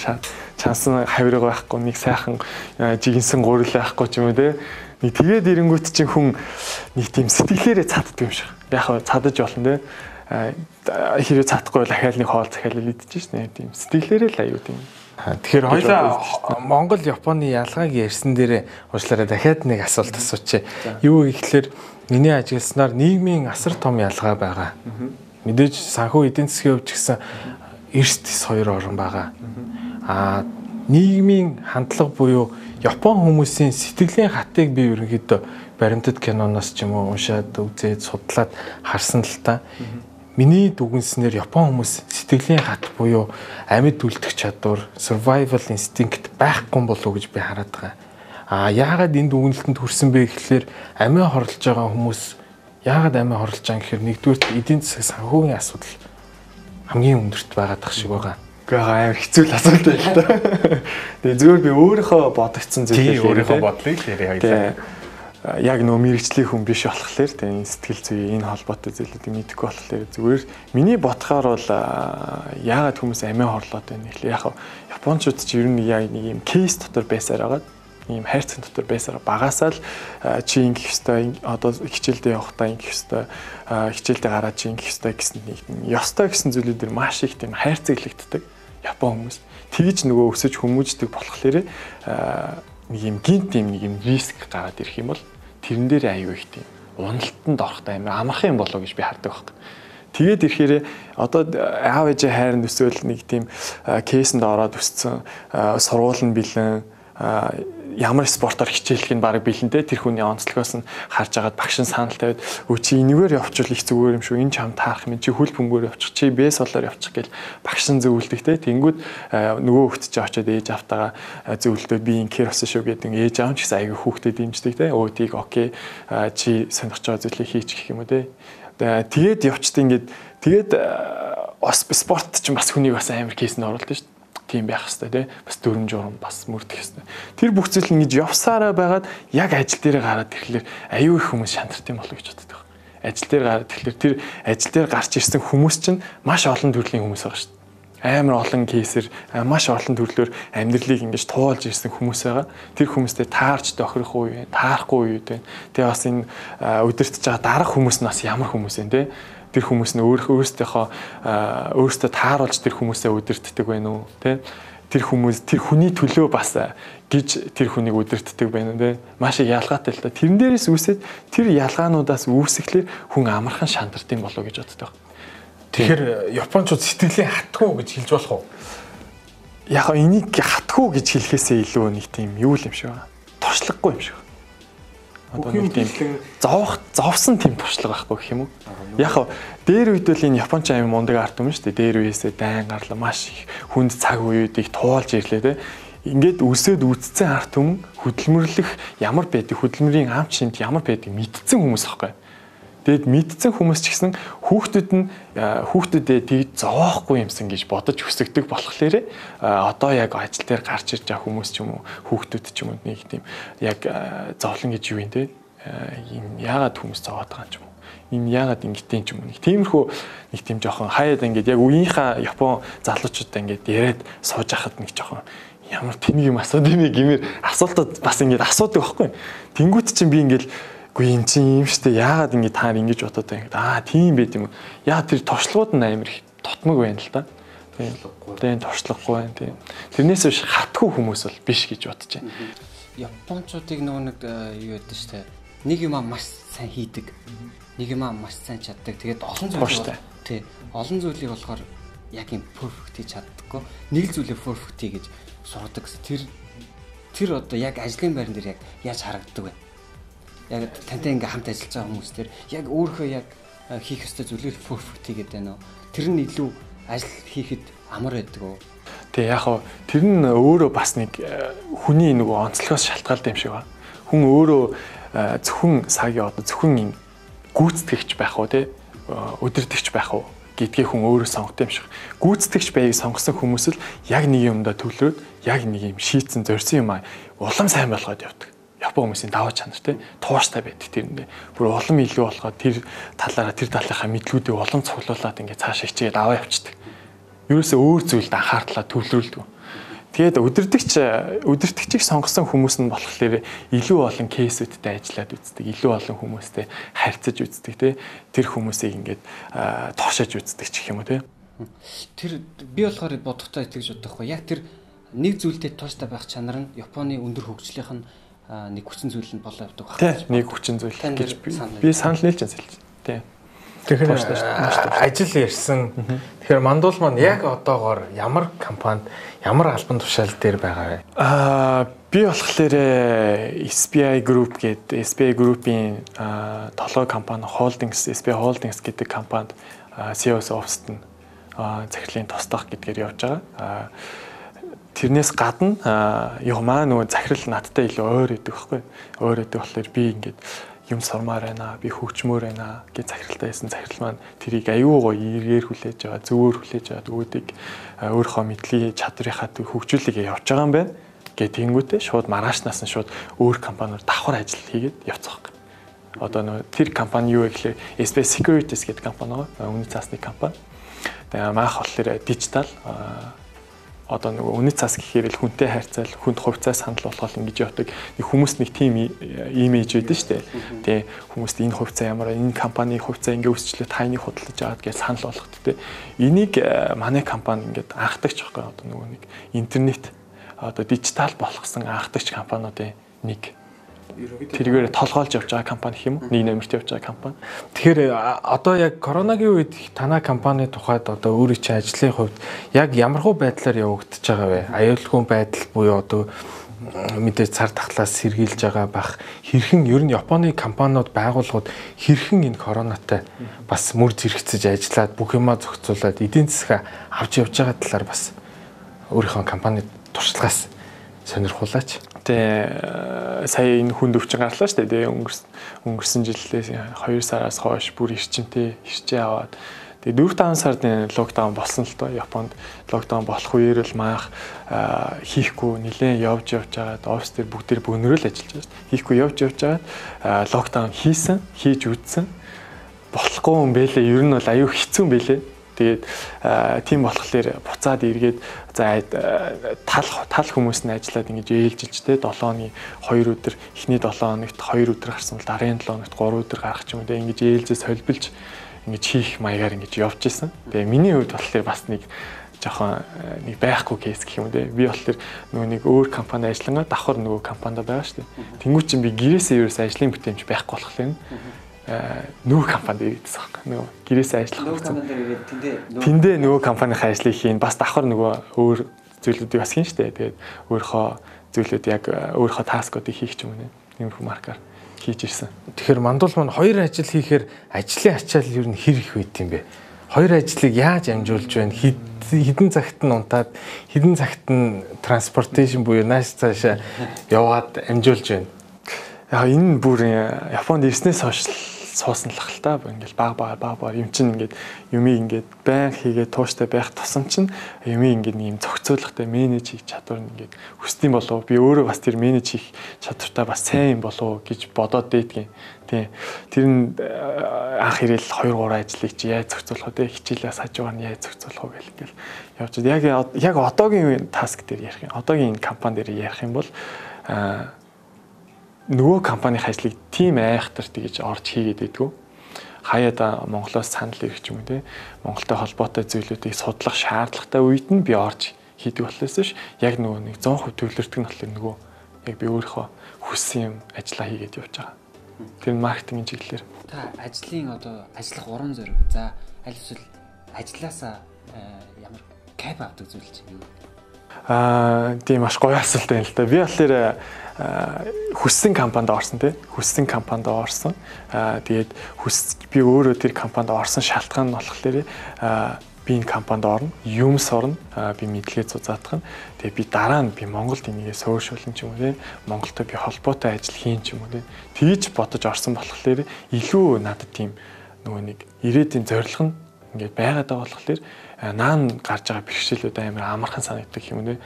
чансан хавирыг байхгүй, нэг сайхан жигэнсэн гурил байхгүй ч юм уу те. Нэг тэгээд ирэнгүүт чинь хүн нэг тийм сэтгэлээрээ цаддаг юм шиг. Яг цадаж болно те. Хэрэг цадахгүй бол ахаал нэг хоол захиалал идэж шнэ тийм сэтгэлээрээ л аюу тийм. Тэгэхээр хоёлаа Монгол Японы ялгааг ярьсан дээрээ уучлаарай дахиад нэг асуулт асуучих. Юу гэхэлэр миний ажигласнаар нийгмийн асар том ялгаа байгаа. Мэдээж санхүү эдийн засгийн хувьд ч гэсэн эрс тис хоёр орн байгаа. Нийгмийн хандлага буюу Япон хүмүүсийн сэтгэлийн хатыг би ерөнхийдөө баримтат киноноос ч юм уу уншаад үзээд судлаад харсан л та. Миний дүгнснээр Япон хүмүүс сэтгэлийн хат буюу амьд үлдэх чадвар, survival instinct байхгүй болов уу гэж би хараад байгаа. Яагаад энэ дүгнэлтэнд хүрсэн бэ гэхлээр амиа хорлож байгаа хүмүүс яагаад амиа хорлож байгаа гэхээр нэгдүгээр эдийн засгийн санхүүгийн асуудал хамгийн өндөрт байгаадах шиг байгаа. Гэхдээ амар хэцүү л асуулт байл та. Тэгээ зөвөр би өөрийнхөө бодогдсон зүйлээ өөрийнхөө бодлыг яриа хоёлаа. Яг нөө мэрэгжлийн хүн биш болохоор тэгээ сэтгэл зүй энэ холбоотой зүйлүүдийг мэдэхгүй болохоор зүгээр миний бодохоор бол яагаад хүмүүс амиа хорлоод байна гэхэл яг Япончууд ч ер нь яг нэг юм кейс дотор байсаар байгаа. Ийм хайрцаг дотор байсаар багасаа л чи ингэх ёстой одоо хичээлдээ явахдаа ингэх ёстой хичээлдээ гараад чи ингэх ёстой гэсэн нэг ёстой гэсэн зүйлүүдээр маш их тийм хайрцаглагддаг Япон хүмүүс. Тэгж нөгөө өсөж хүмүүждэг болохоор нэг юм гинт юм нэг юм риск гараад ирэх юм бол тэрэн дээр аюу их тийм уналтанд орохдоо амар амархан юм болоо гэж би хардаг байхгүй. Тэгээд ирэхээр одоо аав ээжээ хайранд өсөөл нэг тийм кейсэнд ороод өссөн сургууль нь бэлэн ямар спортоор хичээлэх нь баг бэлэнтэй тэр хүний онцлогоос нь харж агаад багш нь санал тавиад өө чи энэгээр явчихвал их зүгээр юм шүү энэ чам таарах юм чи хөл бөмбөөр явчих чи бэс болоор явчих гэж багш нь зөвлөдөг те тэнгүүд нөгөө хөлт чи очиод ээж автагаа зөвлөдөө би инхээр болсон шүү гэдэг ээж аав ч гэсэн аягүй хүүхдэд дэмждэг те өө тийг окей чи сонирхож байгаа зүйлийг хийчих гэх юм уу те тэгээд явчт ингээд тэгээд спорт ч бас хүнийг бас амар кейсэнд оруулдаг шүү тийм байх хэвээр тий бас дөрөн журам бас мөрдөх хэвээр. Тэр бүх зүйл ингэж явсараа байгаад яг ажил дээр гараад ирэхлээр аюу их хүмүүс шантарт юм болов гэж боддог. Ажил дээр гараад ирэхлээр тэр ажил дээр гарч ирсэн хүмүүс чинь маш олон төрлийн хүмүүс байгаа шүү дээ. Амар олон кейсэр маш олон төрлөөр амьдралыг ингэж туулж ирсэн хүмүүс байгаа. Тэр хүмүүстэй таарч тохирох үе, таарахгүй үе дээ. Тэгээ бас энэ өдөртөж байгаа дарах хүмүүс нь бас ямар хүмүүс вэ тий тэр хүмүүс нь өөрөөсөө тааруулж тэр хүмүүсээ удирддаг байна уу тий тэр хүмүүс тэр хүний төлөө бас гэж тэр хүнийг удирддаг байна уу тий маш их ялгаатай л та тэрэн дээрээс үүсээд тэр ялгаануудаас үүсэхлээр хүн амархан шантарт юм болоо гэж боддог. Тэгэхээр Япончууд сэтгэлийн хатгүй гэж хэлж болох уу? Яг энийг хатгүй гэж хэлэхээсээ илүү нэг тийм юу л юм шиг байна. Туршлагагүй юм шиг. Одоо нэг тийм зовсон тийм туршлага байхгүй гэх юм уу. Яг хав дээр үед бол энэ Японч аим мундаг арт юм шүү дээ. Дээр үеэсээ дайн гарлаа маш их хүнд цаг үеүүдийг туулж ирлээ те. Ингээд өсөөд үдцсэн арт түмэн хөдөлмөрлөх ямар байдаг, хөдөлмөрийн ам чинд ямар байдаг мэдсэн хүмүүс байхгүй. Тэгэд мэдсэн хүмүүс ч гэсэн хүүхдүүдэд тийг зовоохгүй юмсан гэж бодож өсөгдөг болохоор одоо яг ажил дээр гарч ирж байгаа хүмүүс ч юм уу хүүхдүүд ч юм уу нэг тийм яг зовлон гэж юу юм те энэ яагаад хүмүүс зовоод байгаа юм ч юм уу энэ яагаад ингэтийн ч юм уу нэг тиймэрхүү нэг тийм жоохон хаяад ингээд яг үеийнхаа Япон залуучуудаа ингээд яриад сууж ахад нэг жоохон ямар тэнийг юм асууд юм гэмээр асуултууд бас ингээд асуудаг байхгүй. Тэнгүүт чинь би ингээд үгүй эн чинь юм штэ яагаад ингэ таар ингэж бодоод байна. Тийм байт юм. Яа тэр туршлагууд нь амар их тотмог байна л да. Тийм туршлагагүй байна тийм. Тэрнээс биш хатгүй хүмүүс бол биш гэж бодож байна. Япончуудыг нөгөө нэг юу гэдэг штэ. Нэг юм маш сайн хийдэг. Нэг юм маш сайн чаддаг. Тэгээд олон зүйл тий. Олон зүйлийг болохоор яг юм перфект хийж чаддаггүй. Нэг зүйлээ перфект гэж сургадаг. Тэр одоо яг ажлын байран дээр яг яаж харагддаг вэ? Яг тантай ингээм хамт ажиллаж байгаа хүмүүс төр яг өөрөө яг хийх ёстой зүйлийг перфект хийгээд байна уу? Тэр нь илүү ажил хийхэд амар байдаг уу? Тэгээ яг хоо тэр нь өөрөө бас нэг хүний нөгөө онцлогоос шалтгаалтай юм шиг ба. Хүн өөрөө зөвхөн сагийн одоо зөвхөн юм гүйцэтгэгч байх уу те өдөртөгч байх уу гэдгийг хүн өөрөө сонгодог юм шиг. Гүйцэтгэгч байыг сонгосон хүмүүс л яг нэг юмдаа төвлөрөөд яг нэг юм шийдсэн зорьсон юм улам сайн болгоод явдаг. Япон хүмүүсийн даваа чанар тий тууштай байдаг тэрэндээ. Бүр улам илүү болохоо тэр талынхаа мэдлүүдийг улам цуглуулад ингээд цааш хичээгээд аваа явчихдаг. Ерөөсөө өөр зүйлд анхаардлаа төвлөрүүлдэг. Тэгээд өдөртөгчийг сонгосон хүмүүс нь болохоор илүү олон кейсүүдтэй ажиллаад үздэг, илүү олон хүмүүстэй харьцаж үздэг тий. Тэр хүмүүсийг ингээд тоошож үздэг ч гэх юм уу тий. Тэр би болохоор бодохдоо итгэж бодох байхгүй. Яг тэр нэг зүйлдээ тууштай байх чанар нь Японы өндөр хөгжлийнх нь нэг хүчин зүйл нь болоо явдаг байна. Нэг хүчин зүйл гэж би санал нийлж байна. Тийм. Тэгэхээр ажил ярьсан. Тэгэхээр Мандуул маань яг одоогоор ямар компанид ямар албан тушаал дээр байгаа вэ? Би болохоор SBI Group гэдэг SBI Group-ийн толгой компани SBI Holdings гэдэг компанид CEO's Office-т захирлын тусдах гэдгээр явж байгаа. Тэрнээс гадна яг маань нөгөө захирал надтай илүү ойр идэг байхгүй. Ойр идэг болохоор би ингээд юм сурмаар байна, би хөгжмөр байна гэж захиралтай байсан. Захирал маань тэрийг аюу гоо эргээр хүлээж байгаа, зөвөр хүлээж байгаа үүдийг өөрийнхөө мэдлэгийн чадрынхаа хөгжүүлэлгээ явж байгаа юм байна. Гэ тэнгүүтээ шууд маргаашнаас нь шууд өөр компаниуд давхар ажил хийгээд явцгаах. Одоо нөгөө тэр компани юу вэ гэхээр SBI Securities гэдэг компани байгаа. Үнэт цаасны компани. Тэгээ маах болохоор дижитал одоо нөгөө үнэт цаас гэхээр л хүнтэй харьцаал, хүнд хувьцаа санал болгоод ингэж явдаг. Нэг хүмүүс нэг тим имиж байдаг шүү дээ. Тэгээ хүмүүст энэ хувьцаа ямар энэ компани хувьцаа ингэ өсчлөө тайныг худалдаж аваад гэж санал болгохтой. Энийг манай компани ингээд анхдагч байхгүй одоо нөгөө нэг интернет одоо дижитал болгосон анхдагч компаниудын нэг. Тэргээр толгойлж явж байгаа компани гэх юм уу? Нэг нэмэрт явж байгаа компани. Тэгэхээр одоо яг коронагийн үед танай компани тухайд одоо өөрийн чинь ажлын хувьд яг ямархуу байдлаар явагдаж байгаа вэ? Аюулгүй байдал буюу одоо мэдээж цар тахлаас сэргийлж байгаа бах хэрхэн ер нь Японы компаниуд байгууллагууд хэрхэн энэ коронатай бас мөр зэрэгцэж ажиллаад бүх юмаа зохицуулаад эдийн засгаа авч явж байгаа талаар бас өөрийнхөө компани туршлагаас сонирхуулаач. Тэгээ сая энэ хүнд өвчин гарлаа шүү дээ. Өнгөрсөн жилээс 2 сараас хойш бүр эрчимтэй хэрчээ аваад тэгээ 4-5 сарын локдаун болсон л доо. Японд локдаун болох үеэр л маах хийхгүй нэлээд явж байгаад офис дээр бүгд тэр бөөнөрөө л ажиллаж байгаа шүү дээ. Хийхгүй явж байгаад локдаун хийж үзсэн. Болохгүй юм бэлээ. Ер нь бол аюу хэцүү юм бэлээ. Тэгээд тийм болохоор буцаад эргээд за тал хүмүүс нь ажиллаад ингэж ээлжилж те 7 оны 2 өдөр эхний 7 хоногт 2 өдөр гарсан бол дараагийн 7 хоногт 3 өдөр гарах ч юм уу те ингэж ээлжээ солбилж ингэж хийх маягаар ингэж явж исэн. Тэгээ миний хувьд болохоор бас нэг жоохон нэг байхгүй кейс гэх юм те. Би болохоор нөгөө нэг өөр компани ажиллангаа давхар нөгөө компанид байгаа шүү дээ. Тэнгүүт чинь би гэрээсээ ерөөс ажлын бүтээмж байхгүй болохоор нөгөө компанид ирээдсэн баг. Нөгөө гэрээсээ ажиллах. Нөгөө компанид ирээд тэндээ нөгөө компанийн ажлыг хийн бас давхар нөгөө өөр зүйлүүдийг бас хийн штэ. Тэгээд өөрийнхөө зүйлүүд яг өөрийнхөө таскуудыг хийх ч юм уу нэмэрхүү маркаар хийж ирсэн. Тэгэхээр мандуул маань хоёр ажил хийхээр ажлын ачаал юу н хэр их байт юм бэ? Хоёр ажлыг яаж амжуулж байна? Хэдэн цагт нь унтаад, хэдэн цагт нь транспортейшн буюу нааш цаашаа яваад амжуулж байна. Яг энэ бүр Японд ирснээс хойш суусан л хэл та. Ингээл баг юм чинь ингээд юмыг ингээд байн хийгээд тууштай байх тусам чинь юмыг ингээд нэг юм зохицуулахтай менеж хийх чадвар нь ингээд хүсдэм болов би өөрөө бас тэр менеж хийх чадвартай бас сайн юм болов гэж бодоод дээдгийн. Тийм. Тэр нь анх ирээл 2-3 ажлыг чи яаж зохицуулах вэ? Хичээлээс хажуугаар нь яаж зохицуулах вэ гэл явж байгаа. Яг одоогийн таск дээр ярих юм. Одоогийн компани дээр ярих юм бол нөгөө компанийн ажлыг тийм айхтар тэгж орж хийгээд байдгүй. Хаяада Монголоос санал ирэх юм те. Монголтой холбоотой зүйлүүдийг судлах шаардлагатай үед нь би орж хийдэг болохоос ш яг нөгөө нэг 100% төвлөрдөг нь болохоор нөгөө яг би өөрийнхөө хүссэн юм ажиллаа хийгээд явж байгаа. Тэр маркетингийн чиглэлээр. Та ажлын одоо ажиллах урам зориг. За аль эсвэл ажилласаа ямар кайф авдаг зүйл чинь юу? Тийм маш гоё асуулт байна л да. Би болохоор хүссэн компанид орсон тий. Хүссэн компанид орсон. Тэгээд би өөрөө тэр компанид орсон шалтгаан нь болохоор би энэ компанид орно, юм сорно, би мэдлэгээ зузаатгах нь. Тэгээд би дараа нь би Монголд энийгээ суурьшуулна ч юм уу тий. Монголтой би холбоотой ажил хийн ч юм уу тий. Тэгж бодож орсон болохоор илүү надад тийм нөгөө нэг ирээдүйн зорилго нь ингээд байгаад байгаа болохоор наан гарч байгаа бэрхшээлүүд амар амархан санагддаг юм нэ.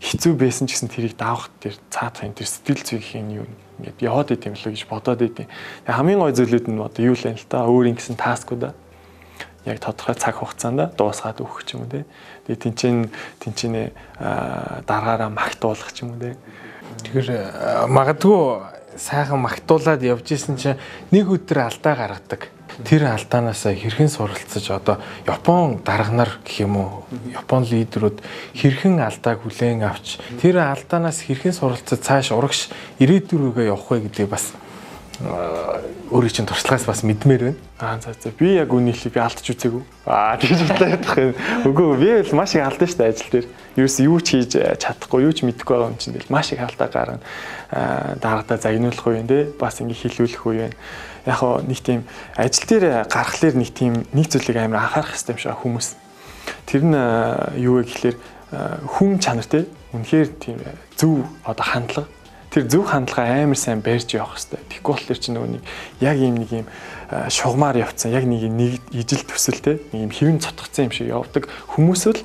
Хэцүү байсан ч гэсэн тэрийг давах тэр цаадах энэ тэр сэтгэл зүйн юм ингээд яваад идэм билүү гэж бодоод идэм. Хамгийн гой зүйлүүд нь одоо юу л юм л та өөр ингэсэн таскуудаа яг тодорхой цаг хугацаанд дуусгаад өгөх ч юм уу те. Тэгээ тэнцэнэ дараагаараа магтуулах ч юм уу те. Тэгэхээр магадгүй сайхан магтуулаад явж исэн чинь нэг өдөр алдаа гаргадаг. Тэр алдаанаас хэрхэн суралцаж одоо Япон дарга нар гэх юм уу Япон лидерүүд хэрхэн алдааг хүлээн авч тэр алдаанаас хэрхэн суралцаж цааш урагш ирээдүрүүгээ явах вэ гэдэг бас өөрийн чинь туршлагаас бас мэдмээр байна. За би яг үнэхээр би алдчих үзээгүй. Тэгж бодлоо юм. Үгүй би л маш их алдсан шүү дээ ажил дээр. Юу ч хийж чадахгүй, юу ч мэдэхгүй байгаа юм чинь л маш их алдаа гарна. Дарагдаа загнуулах уу юм те. Бас ингэ хилүүлэх уу юм. Яг нэг тийм ажил дээр гаргахлаар нэг тийм нэг зүйлийг амар анхаарах хэрэгтэй юм шиг хүмүүс. Тэр нь юу вэ гэхэлэр хүн чанар те. Үнэхээр тийм зөв одоо хандлага. Тэр зөв хандлагаа амар сайн барьж явах хэрэгтэй. Тэгэхгүй болохоор чи нөгөө нэг яг нэг юм шугамар явцсан, яг нэг ижил төсөлтэй нэг юм хэвэн цотгоцсон юм шиг явдаг хүмүүс л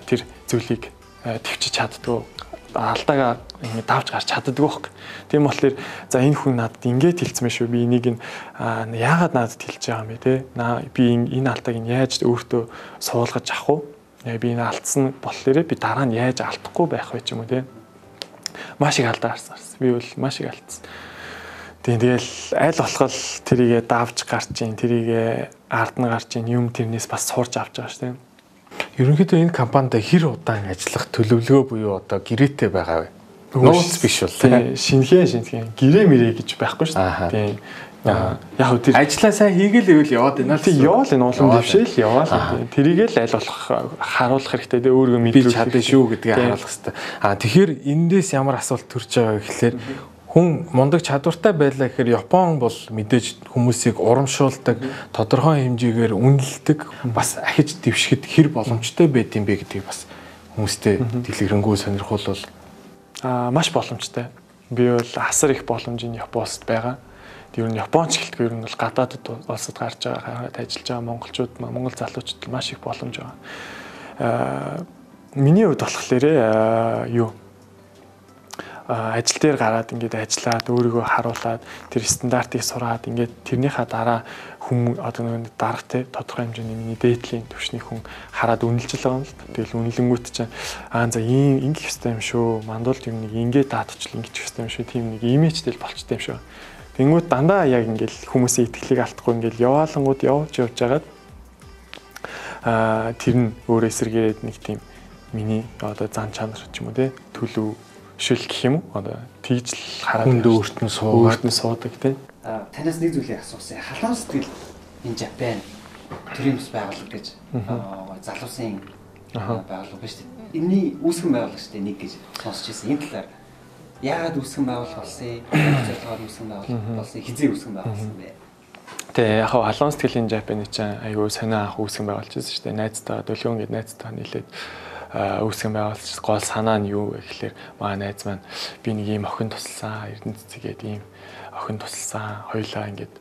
тэр зүйлийг төвчж чаддгүй. Алдаагаа ингэ давж гарч чаддгүй байхгүй. Тийм болохоор за энэ хүн надад ингэж хэлсэн байх шүү. Би энийг яагаад надад хэлж байгаа юм бэ те? Би энэ алдааг яаж өөртөө суулгаж авах вэ? Би энэ алдсан болохоор би дараа нь яаж алдахгүй байх вэ ч юм уу те? Маш их алдаа харсан. Би бол маш их алдсан. Тэгэл аль болох тэрийгэ давж гарч ийн, тэрийгэ ард нь гарч ийн юм тэрнээс бас сурч авч байгаа шүү дээ. Ерөнхийдөө энэ компанид хэр удаан ажиллах төлөвлөгөө буюу одоо гэрээтэй байгаа вэ? Нууц биш бол тийм шинхэн гэрээ мэрээ гэж байхгүй шүү дээ. Тийм. Яг тэр ажлаа сайн хийгээл ивэл яваад байна л. Тийм яваал энэ улам дэвшээл яваал. Тэрийгээ л аль болох харуулах хэрэгтэй дээ өөрийгөө мэдүүлэх чадсан шүү гэдгийг харуулах хэрэгтэй. Тэгэхээр эндээс ямар асуулт төрж байгаа гэхэлэр хүн мундаг чадвартай байлаа гэхээр Япон бол мэдээж хүмүүсийг урамшуулдаг, тодорхой хэмжээгээр үнэлдэг, бас ахиж дэвшгэд хэр боломжтой байд юм бэ гэдгийг бас хүмүүстэй дэлгэрэнгүй сонирхолвол маш боломжтой. Би бол асар их боломжийн Японд байгаа. Ер нь Японч гэлтгүй ер нь бол гадаадд улсад гарч байгаа ажиллаж байгаа монголчууд, монгол залуучууд маш их боломж байгаа. Миний хувьд болохоор юу ажил дээр гараад ингээд ажиллаад өөрийгөө харуулад тэр стандартыг сураад ингээд тэрнийхээ дараа хүн одоо нэг дарга те тодорхой хэмжээний миний дээдлийн түвшний хүн хараад үнэлж байгаа юм л. Тэгэл үнэлэнгүүт чинь за ийм ингэх ёстой юм шүү. Мандуулд юм нэг ингээд даатчихл ингэчих ёстой юм шүү. Тийм нэг имижтэй болчтой юм шүү. Тэнгүүт дандаа яг ингээд хүмүүсийн итгэлийг алдахгүй ингээд яваалангууд явж жагаад тэр нь өөрөө эсэргээрээд нэг тийм миний одоо зан чанар ч юм уу те төлөв шил гэх юм уу одоо тэгж л хараад хүнд өөрт нь суудаг тийм. Танаас нэг зүйлийг асуусан. Халуун сэтгэл энэ Japan төрийн байгууллага гэж залуусын байгууллага ба шүү дээ. Энийний үүсгэн байгууллага шүү дээ нэг гэж сонсч ирсэн. Энэ талаар яагаад үүсгэн байгуулах болсон? Ямар зорилгоор үүсгэн байгуулах болсон? Хизээ үүсгэн байгуулсан бэ? Тэгээ яг халуун сэтгэлийн Japan чинь айгүй сонио анх үүсгэн байгуулж байсан шүү дээ. Найзтайгаа Дөлгөөн гээд найзтайгаа нийлээд үүсгэн байгуулж гол санаа нь юу вэ гэхээр маа найз маань би нэг ийм охин тусалсан, Эрдэнэ цэцгээд ийм охин тусалсан, хоёлаа ингээд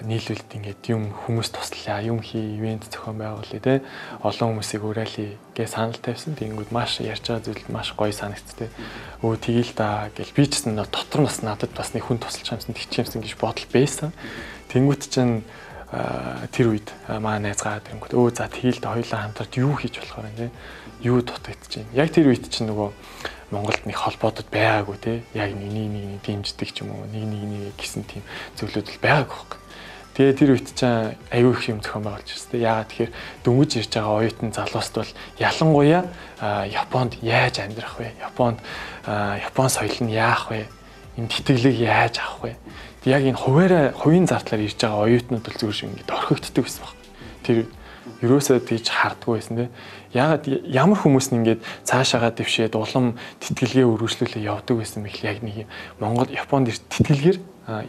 нийлүүлэлт ингээд юм хүмүүс туслая, юм хий, ивент зохион байгуулъя те. Олон хүмүүсийг уриалъя гэж санал тавьсан. Тэгэнгүүт маш ярьж байгаа зүйл маш гоё санагдтыг. Өө тгийл та гэл би ч гэсэн дотор нас надад бас нэг хүн тусалж юмсан, тэгчимсэн гэж бодол байсан. Тэнгүүт чинь тэр үед маа найз гараад ирэнгүүт өө за тгийл та хоёлаа хамтарч юу хийж болохоор юм те. Юу дутагдаж байна. Яг тэр үед чинь нөгөө Монголд нэг холбоотод байгаагүй те. Яг нэг дэмждэг ч юм уу, нэг гэсэн тийм зөвлөдөл байгаагүй байхгүй. Тэгээ тэр үед чинь аюу их юм зохион байгуулж байна те. Яагаад тэгэхээр дөнгөж ирж байгаа оюутан залууст бол ялангуяа Японд яаж амьдрах вэ? Япон соёл нь яах вэ? Энэ тэтгэлийг яаж авах вэ? Яг энэ хувийн зардлаар ирж байгаа оюутнууд бол зүгээр шиг ингээд орхигддаг байсан баг. Тэр ерөөсөө тийж хардггүй байсан те. Ягаад ямар хүмүүс нь ингээд цаашаагаа дэвшээд улам тэтгэлгээ өргөжлүүлээ явдаг байсан мэт яг нэг Монгол Японд тэтгэлгээр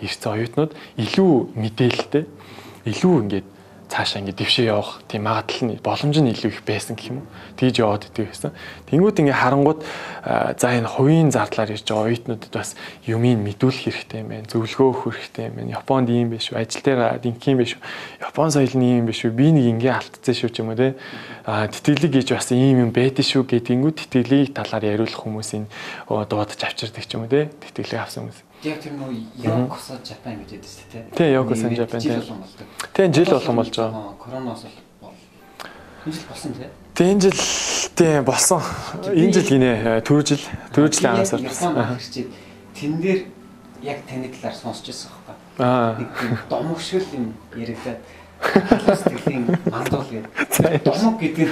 ирсэн оюутнууд илүү мэдээлэлтэй илүү ингээд цаашаа ингээд дэвшээ явах тийм магадлал нь боломж нь илүү их байсан гэх юм уу. Тэгж яваад идэв байсан. Тэнгүүд ингээд харангууд за энэ хувийн зардлаар ирж байгаа оюутнуудад бас юмыг мэдүүлэх хэрэгтэй юм байна. Зөвлөгөө өгөх хэрэгтэй юм байна. Японд ийм биш үү? Ажил дээр динх юм биш үү? Япон соёл нь ийм биш үү? Би нэг ингээ алдцсан шүү ч юм уу те. Тэтгэлэг гэж бас ийм юм байдаг шүү гэдэнгүүд тэтгэлийг талаар яриулах хүмүүсийн дуудаж авчирдаг ч юм уу те. Тэтгэлэг авсан хүмүүс. Яг тэр нөө Yokosо Japan гэж яддаг шүү дээ. Тийм Yokosо Japan тийм. Тийм жил болгон болж байгаа. Коронавирус бол энэ жил болсон тийм. Тийм энэ жил тийм болсон. Энэ жил гинэ түрүү жилийн анхаас болсон. Тэн дээр яг таны талаар сонсч байсан байхгүй. Нэг домогшил юм яригдаад сэтгэлийн мандуул гэдэг. Домог гэдэг.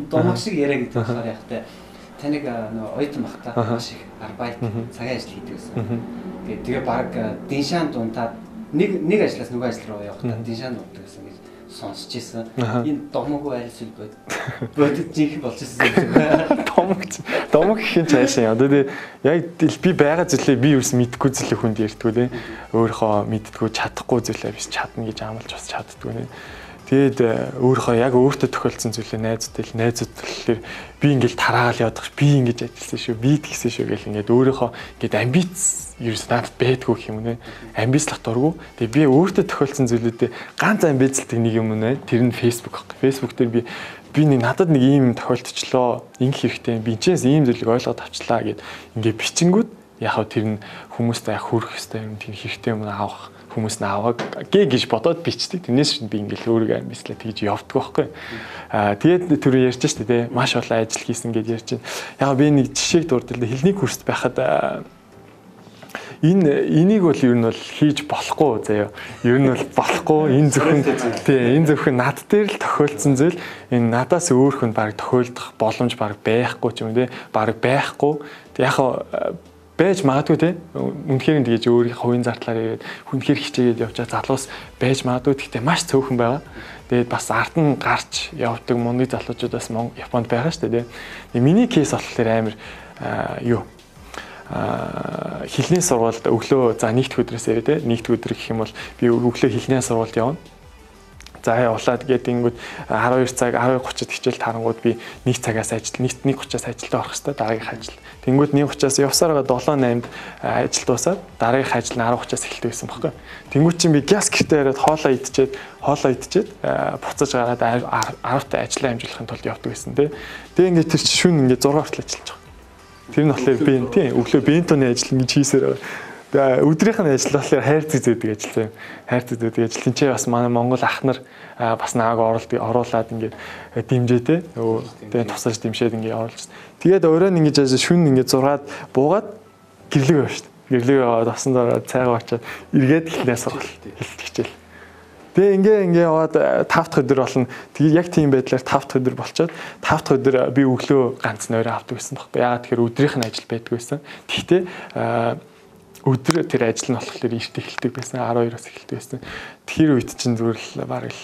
Домог шиг яриа гэдэг болохоор яг тэ таныг нөгөө оюутан багтаа маш их арбайт цагийн ажил хийдэг гэсэн. Тэгээ баг Диншан дунтаад нэг ажлаас нөгөө ажил руу явахдаа Диншан дунтдаг гэсэн гэж сонсч ирсэн. Энэ домог айлсэл бодит жинхэнэ болж ирсэн. Домог гэх юм цаашаа яа. Тэгээ яг би байгаа зүйлээ би юус мэдгүй зүйлээ хүнд ярьдгүй те. Өөрийнхөө мэддгүү чадахгүй зүйлээ биш чадна гэж амлаж бас чаддгүй те. Тэгээд өөрийнхөө яг өөртөө тохиолдсон зүйлээ найзууд тэгэхээр би ингээл тараагаал явах би ингэж ажилласан шүү би тэгсэн шүү гэл ингээд өөрийнхөө ингээд амбиц ерөөс надад байдгүй юм нэ амбицлах дурггүй. Тэгээд би өөртөө тохиолдсон зүйлүүдээ ганц амбицлдаг нэг юм нэ тэр нь Facebook баг. Facebook дээр би нэг надад нэг ийм тохиолдчихлоо ингэх хэрэгтэй би энэчээс ийм зүйлийг ойлгоод авчлаа гэд ингээд бичингүүд яг хөө тэр нь хүмүүстэй хүрэх хэрэгтэй юм тийм хэрэгтэй юм авах хүмүүс нь аваа гэж бодоод бичдэг. Тэрнээс би ингээл өөрийгөө амбицлаа тэгж явдаг байхгүй. Тэгээд түрүү ярьж штэ тий. Маш олон ажил хийсэн гэж ярьж байна. Яг би нэг жишээг дурдвал хэлний курст байхад энийг бол ер нь бол хийж болохгүй заяа. Ер нь бол болохгүй. Энэ зөвхөн над дээр л тохиолдсон зүйл. Энэ надаас өөр хүн баг тохиолдох боломж баг байхгүй ч юм тий. Баг байхгүй. Яг байж магадгүй те үнэхээр тэгэж өөрийнхөө хувийн зардлаар ирээд хүнхээр хичээгээд явж байгаа залуус байж магадгүй гэхдээ маш цөөхөн байгаа. Тэгээд бас ард нь гарч явдаг мундаг залуучууд бас Японд байгаа шүү дээ. Миний кейс болохоор амар хэлний сургуульд өглөө за нэгдүгээр өдрөөс яваа те нэгдүгээр өдөр гэх юм бол би өглөө хэлний сургуульд явна. За явуулаад гэдэнгүүт 12 цаг 12:30-д хичээл тарангууд би 1 цагаас ажил 1:30-аас ажилдаа орох хэрэгтэй дараагийн ажил. Тэнгүүд 1:30-аас явсараа 7:08-д ажил дуусаад дараагийн ажил нь 10:30-аас эхэлдэг байсан байхгүй. Тэнгүүд чинь би газ гэртээ яриад хоолоо идчихэд буцаж гараад 10-т ажлаа амжуулахын тулд явдаг байсан тий. Тэгээ ингээд тэр чинь шүн ингээд 6 хүртэл ажиллаж байгаа. Тэр нь болохоор би тий өглөө бентоны ажил ингэж хийсээр өдрийнх нь ажил болохоор хайрцаг зээдэг ажил заяа. Хайрцаг зээдэг ажил. Тинчээ бас манай Монгол ах нар бас нааг оруулаад ингээд дэмжээ те. Тэгээ тусаж дэмшээд ингээд оруулж. Тэгээд өөрөө нь ингэж шүн ингээд 6-ад буугаад гэрлэг яваа шүү дээ. Гэрлэг яваад асан дараа цайгаа очиад эргээд эхлэнээс хилтгэжэл. Тэгээ ингээ яваад 5 дахь өдөр болно. Тэгээ яг тийм байдлаар 5 дахь өдөр болчоод 5 дахь өдөр би өглөө ганц нойроо авдаг байсан байхгүй. Яагаад тэгэхээр өдрийнх нь ажил байдаг байсан. Гэхдээ өдөр тэр ажил нь болохоор эрт эхэлдэг байсан 12-оос эхэлдэг байсан. Тэр үед чинь зүгээр л бараг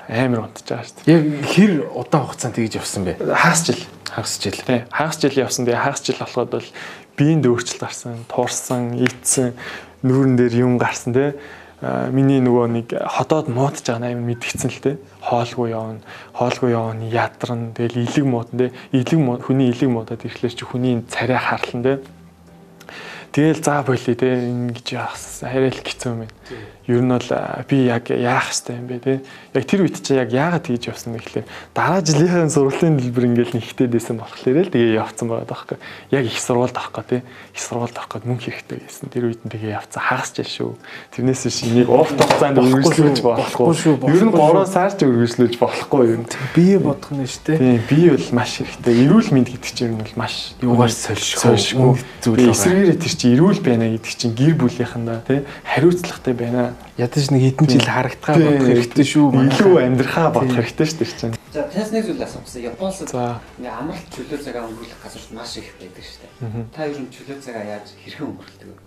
амар унтж байгаа шүү дээ. Яг хэр удаан хугацаанд тэгж явсан бэ? Хагас жил. Тий. Хагас жил явсан. Тэгээ хагас жил болоход бол биеинд өөрчлөлт гарсан, туурсан, ийдсэн, нүүрэн дээр юм гарсан тий. Миний нөгөө нэг ходоод муудаж байгаа юм мэдгдсэн л тий. Хоолгүй явна, ядарна. Тэгэл илэг муудан тий. Хүний илэг муудаад ирэхлээр чи хүний царай харлан тий. Тэгэл за болий те ингэж яахс арай л хэцүү юм байна. Ер нь бол би яг яах ёстой юм бэ те. Яг тэр үед чи яг яагаад тэгж явсан бэ гэхлээр дараа жилийн сургуулийн дэлбэр ингээл нэгтэй дэсэн болохоор л тэгээ явцсан байгаа байхгүй. Яг их сургуульд авахгүй те. Их сургуульд авахгүй мөнгө хэрэгтэй гэсэн. Тэр үед нь тэгээ явцсан хагас жил шүү. Тэрнээс биш энийг урт хугацаанд үргэлжлүүлж болохгүй шүү. Ер нь 3 сар ч үргэлжлүүлж болохгүй юм. Бие бодох нь шүү те. Тийм бие бол маш хэрэгтэй. Эрүүл мэнд гэдэг чинь ер нь бол маш юугаар сольшгүй зүйл байна. Эсвэргээрээ тэр чинь эрүүл байна гэдэг чинь гэр бүлийнхэндээ тий хариуцлагатай байна. Ядаж нэг хэдэн жил харагдгаа бодох хэрэгтэй шүү. Илүү амьдрахаа бодох хэрэгтэй шүү дээ чинь. За танаас нэг зүйл асуусан. Японоос ингээ амралт чөлөө цагаа өнгөрүүлэх газар маш их байдаг шүү дээ. Та ер нь чөлөө цагаа яаж хэрхэн өнгөрүүлдэг вэ?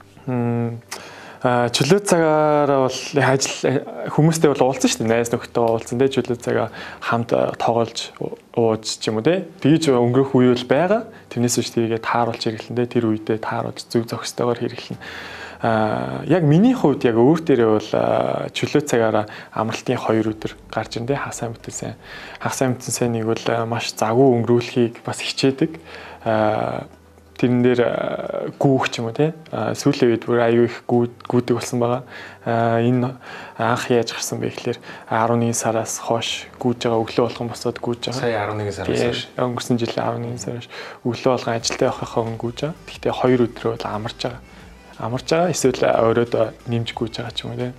Чөлөө цагаараа бол ажил хүмүүстэй бол уулзсан шүү дээ. Найз нөхдөд уулзсан дээ чөлөө цагаа хамт тоглож ууж ч юм уу те. Тэгж өнгөрөх үе бол байгаа. Тэрнээс биш тийгээ тааруулж хэрэглэн дээ. Тэр үедээ тааруулж зөв зохистойгоор хэрэглэн. Яг миний хувьд яг өөр дээрээ бол чөлөө цагаараа амралтын 2 өдөр гарч ирнэ хагас амтэн сайн. Хагас амтэн сайныг бол маш загуу өнгөрүүлэхийг бас хичээдэг. Тэрэн дээр гүүх ч юм уу тий сүүлийн үед бүр аюу их гүйдэг болсон байгаа. Энэ анх яаж гарсан бэ гэхлээр 11 сараас хойш гүйж байгаа өглөө болгон босоод гүйж байгаа. Сая 11 сараас хойш. Өнгөрсөн жилийн 11 сараас өглөө болгон ажилдаа явахаа гүйж байгаа. Гэхдээ 2 өдрөө бол амарч байгаа. Эсвэл оройд нэмж гүйж байгаа ч юм уу тий.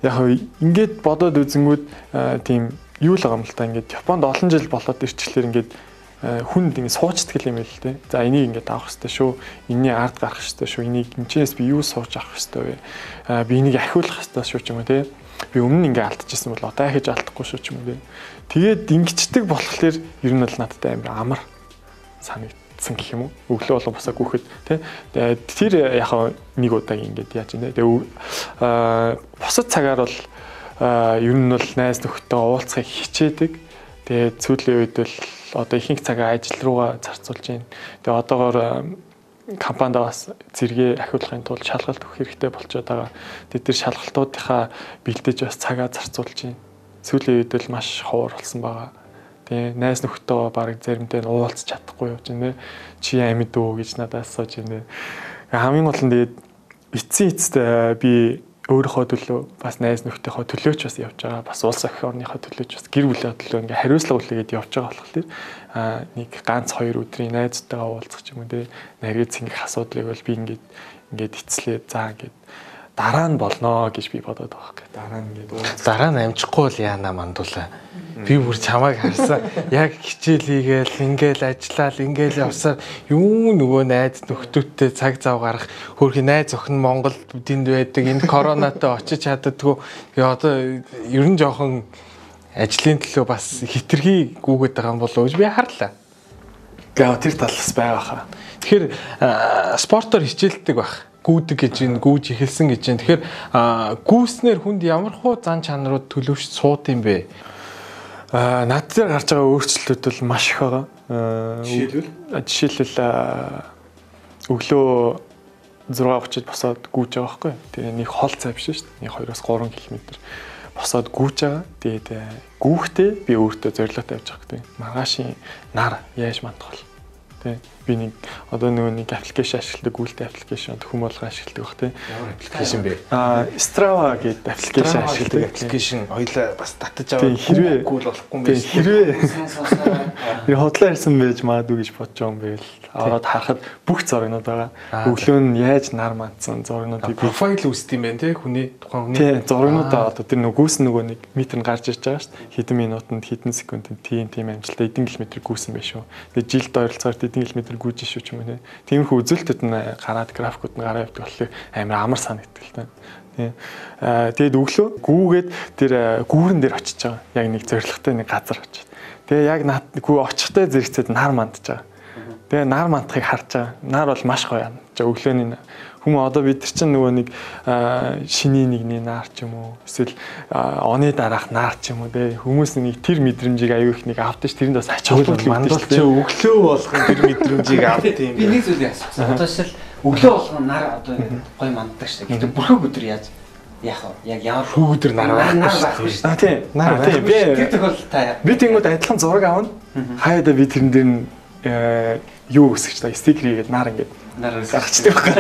Яг ингээд бодоод үзэнгүүд тийм юу л байгаа юм л та ингээд Японд олон жил болоод ирчлээр ингээд хүнд ингэ суучдаг юм л те. За энийг ингэ авах хэрэгтэй шүү. Энийний ард гарах хэрэгтэй шүү. Энийг энэчнээс би юу сууж авах хэрэгтэй вэ? Би энийг ахиулах хэрэгтэй шүү ч юм уу те. Би өмнө ингэ алдчихсан бол одоо ахиж алдахгүй шүү ч юм уу те. Тэгээд ингэчдэг болохоор ер нь бол надад амар санагдсан гэх юм уу. Өглөө болон босаа гүхэд те. Тэр яг нэг удаа ингэж яаж юм те. Тэгээд босод цагаар бол ер нь бол найз нөхдөд уулзахыг хичээдэг. Тэгээд сүүлийн үед бол одоо ихэнх цагаа ажил руугаа зарцуулж байна. Тэгээ одоогоор компанид бас зэрэгээ ахиулахын тулд шалгалт өгөх хэрэгтэй болчиход байгаа. Тэгээд тэр шалгалтуудынхаа бэлдэж бас цагаа зарцуулж байна. Сүүлийн үед л маш ховор болсон байгаа. Тэгээ найз нөхдөд баг заримдаа уулзч чадахгүй явж байна. Чи амьд үү гэж надад асууж байна. Хамгийн гол нь тэгээд эцсийн эцэст би өөрийнхөө төлөө бас найз нөхдийнхөө төлөөч бас явж байгаа. Бас улс ах орныхоо төлөөч бас гэр бүлийн төлөө ингээ хариуцлага үлээгээд явж байгаа болохоор нэг ганц 2 өдрийн найзтайгаа уулзах юм те. Нарийн цэнгэх асуудлыг бол би ингээд эцлээ. За ингээд дараа нь болноо гэж би бодоод байгаа хэрэг. Дараа нь ингээд уулзах. Дараа нь амжихгүй л яана мандуулаа. Би бүр чамайг харсан. Яг хичээл хийгээл, ингээл ажиллаад, ингээл явсаар юу нөгөө найз нөхдөөдтэй цаг зав гарах хөөрхи найз охин Монгол тэнд байдаг. Энэ коронатай очиж чаддаггүй. Тэгээ одоо ер нь жоохон ажлын төлөө бас хитрхи гүгээд байгаа юм болов уу гэж би харлаа. Гаа тэр талаас байгаа хаа. Тэгэхээр спортоор хичээлдэг байх. Гүйдэг гэж энэ гүйж эхэлсэн гэж байна. Тэгэхээр гүйснээр хүнд ямар хуу зан чанарууд төлөвш сууд юм бэ? Над дээр гарч байгаа өөрчлөлтүүд бол маш их байгаа. Жишээлбэл өглөө 6:30-д босоод гүйж байгаа байхгүй. Тэгээ нэг хол цай биш шүү дээ. Нэг 2-3 км босоод гүйж байгаа. Тэгээд гүүхдээ би өөртөө зорилготой явж байгаа гэдэг. Маргаашийн нар яаж мандах вэ? Тэ би нэг одоо нэг аппликейшн ашигладаг гүйлтэй аппликейшн хүм болгоо ашигладаг бах тэ. Ямар аппликейшн бэ? Strava гэдэг аппликейшн ашигладаг аппликейшн хоёлаа бас татаж аваад хэрвээ гүйл болохгүй юм биш. Хэрвээ хотлоо ирсэн байж магадгүй гэж бодож байгаа юм байл. Ороод харахад бүх зургнууд байгаа. Өглөө нь яаж нар мандсан зургнуудыг профайл үүсдэг юм байна те хүний тухайн хүний. Тий зургнуудаа одоо тэр нөгөөс нөгөө нэг метр нь гарч ирж байгаа шүү дээ. Хэдэн минутанд хэдэн секундэд тийм амжилттай эдэн километр гүйсэн байх шүү. Тэгээ жилд ойролцоогоор эдэн километр гүйж шүү ч юм уу те. Тиймэрхүү үзүүлэлтүүд нь гараад графикууд нь гараад явдаг болохоор амар санагддаг л та. Тэгээд өглөө гүүгээд тэр гүүрэн дээр очиж байгаа. Яг нэг зоригтой нэг газар очиж. Тэгээ яг гүү очихтай зэрэгцээд нар мандж байгаа. Тэгээ нар мантахыг харж байгаа. Нар бол маш гоё юм. Өглөөний хүмүүс одоо бид нар чинь нөгөө нэг шиний нэгний нар ч юм уу эсвэл оны дараах нар ч юм уу те хүмүүс нэг тэр мэдрэмжийг аюу их нэг авдаг ш тэрэнд бас ач холбогдол мандал чи өглөө болгон тэр мэдрэмжийг авдаг юм. Би нэг зүйлийг асуусан. Одоо шил өглөө болгон нар одоо гоё манддаг ш. Гэхдээ бүрхэг өдөр яаж яах вэ? Яг ямар өдөр нар байхгүй ш. Тийм. Нар тийм. Тэр тохиол та би тэнгууд адилхан зураг авна. Хаяада би тэрэн дээр нь юу өсгөж та стикер хийгээд нар ингээд нараар гарчдаг байхгүй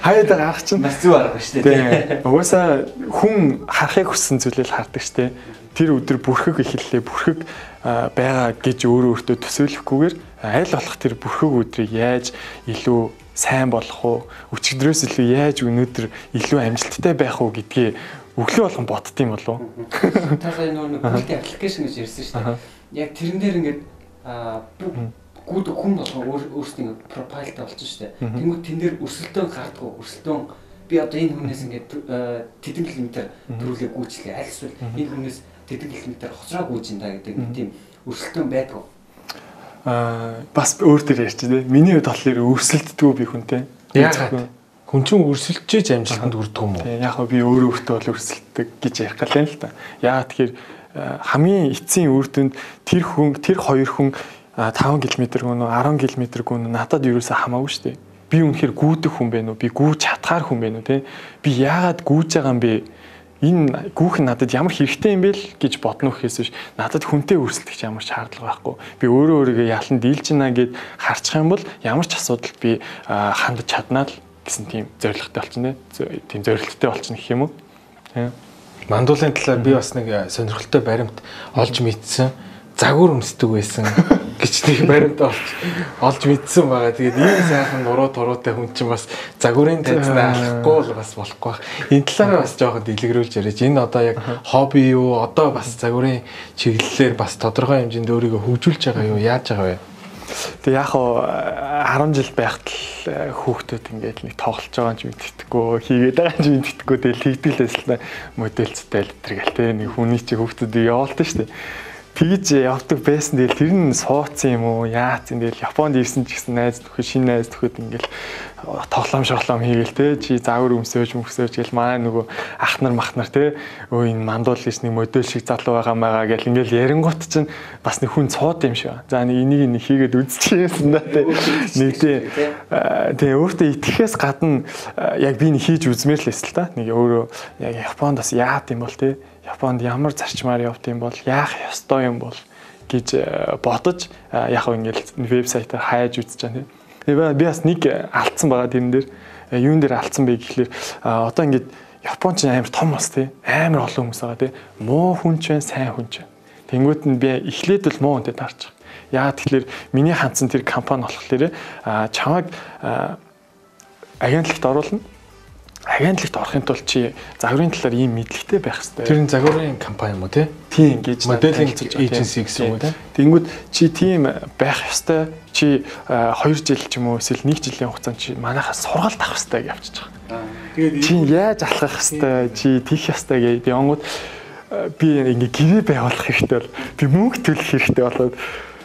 хаяада гарах чинь бас зүг арга шүү дээ. Угаасаа хүн харахыг хүссэн зүйлээ л хардаг шүү дээ. Тэр өдөр бүрхэг эхэллээ бүрхэг байгаа гэж өөрөө өөртөө төсөөлөхгүйгээр аль болох тэр бүрхэг өдрийг яаж илүү сайн болох уу өчигдрөөс илүү яаж өнөөдөр илүү амжилттай байх уу гэдгийг өглөө болгон бодд юм болов уу? Та сая нэг бүлтийн аппликейшн гэж ярьсан шүү дээ. Яг тэрэн дээр ингээд гүд хүн болгоо өөрсдийн профайлтай болсон шүү дээ. Тэнгүүд тэн дээр өрсөлдөөн гардгуу өрсөлдөөн би одоо энэ хүнээс ингээд тэдэн километр дөрүүлээ гүйчлээ аль эсвэл энэ хүнээс тэдэн километр хоцроо гүйж ин та гэдэг нэг тийм өрсөлдөөн байдаг. Бас өөр төр ярьчих дээ. Миний хувьд болохоор өрсөлддгүү би хүнтэй. Яагаад? Хүн чинь өрсөлдөж амжилтанд хүрдэг юм уу? Тийм яг би өөрөө өөртөө бол өрсөлддөг гэж ярих галаа л та. Яагаад тэгэхээр хамгийн эцсийн үр дүнд тэр хоёр хүн 5 км гүн 10 км гүн надад юусаа хамаагүй шүү дээ. Би үнэхээр гүйдэх хүн бэ нү? Би гүйж чадхаар хүн бэ нү те? Би яагаад гүйж байгаа юм бэ? Энэ гүүх нь надад ямар хэрэгтэй юм бэ л гэж бодно гэхээс биш надад хүнтэй өрсөлдөх ямар ч шаардлага байхгүй. Би өөрөө өөрийгөө ялан дийлж байна гэд харчих юм бол ямар ч асуудал би хандаж чаднаа л гэсэн тийм зорилготой болчихно. Тийм зорилттой болчихно гэх юм уу? Мандуулын талаар би бас нэг сонирхолтой баримт олж мэдсэн. Загвар өмсдөг байсан гэж нэг баримт олж мэдсэн байгаа. Тэгээд ийм сайхан нуруу туруутай хүн чинь бас загварын тайзнаа алахгүй л бас болохгүй байх. Энэ талаараа бас жоохон дэлгэрүүлж яриач. Энэ одоо яг хобби юу? Одоо бас загварын чиглэлээр бас тодорхой хэмжээнд өөрийгөө хөгжүүлж байгаа юу? Яаж байгаа вэ? Тэг яг хоо 10 жил байхад л хүүхдүүд ингээд нэг тоглож байгаа юм мэдтгэхгүй хийгээд байгаа юм мэдтгэхгүй тэгэл тэгдэлээс л модельцтэй л тэргээл те нэг хүний чи хүүхдүүдийг явуулдаг шүү дээ. Тэгж явдаг байсан тэгэл тэр нь сууцсан юм уу яац юм тэгэл Японд ирсэн ч гэсэн найз нөхөд шинэ найз нөхөд ингээл тоглоом шоглоом хийгээл те чи заавар өмсөөж гэл манай нөгөө ах нар мах нар те өө энэ мандуул гэж нэг модель шиг залуу байгаа гэл ингээл ярингуут чинь бас нэг хүн цууд юм шиг. За нэг энийг хийгээд үзчихсэн да те нэг тийм өөртөө итгэхээс гадна яг би нэг хийж үзмээр л эсэл та нэг өөрөө яг Японд бас яат юм бол те Японд ямар зарчмаар явт юм бол яах ёстой юм бол гэж бодож яг ингээл вебсайтаар хайж үзэж байгаа тийм. Тэгээ би бас нэг алдсан байгаа тэрэн дээр. Юун дээр алдсан бэ гэхлээр одоо ингээд Япон ч амар том ус тийм. Амар олон хүмүүс байгаа тийм. Муу хүн ч байна, сайн хүн ч байна. Тэнгүүт нь би эхлээд л муу хүнтэй таарч байгаа. Яагаад тэгэхээр миний хандсан тэр компани болохоор чамайг агентлагт оруулна. Агентлагт орохын тулд чи загварын талаар ийм мэдлэгтэй байх хэрэгтэй. Тэр нь загварын компани юм уу те? Тийм гэж моделинг эйженси гэсэн үг те. Тэнгүүд чи тийм байх ёстой. Чи 2 жил ч юм уу эсвэл 1 жилийн хугацаанд чи манайхаас сургалт авах ёстой гэж явчихж байгаа. Тэгээд чи яаж алхах ёстой? Чи тийх ёстой гэдэг. Янгууд би ингээ гэрээ байгуулах хэрэгтэй бол би мөнгө төлөх хэрэгтэй болоод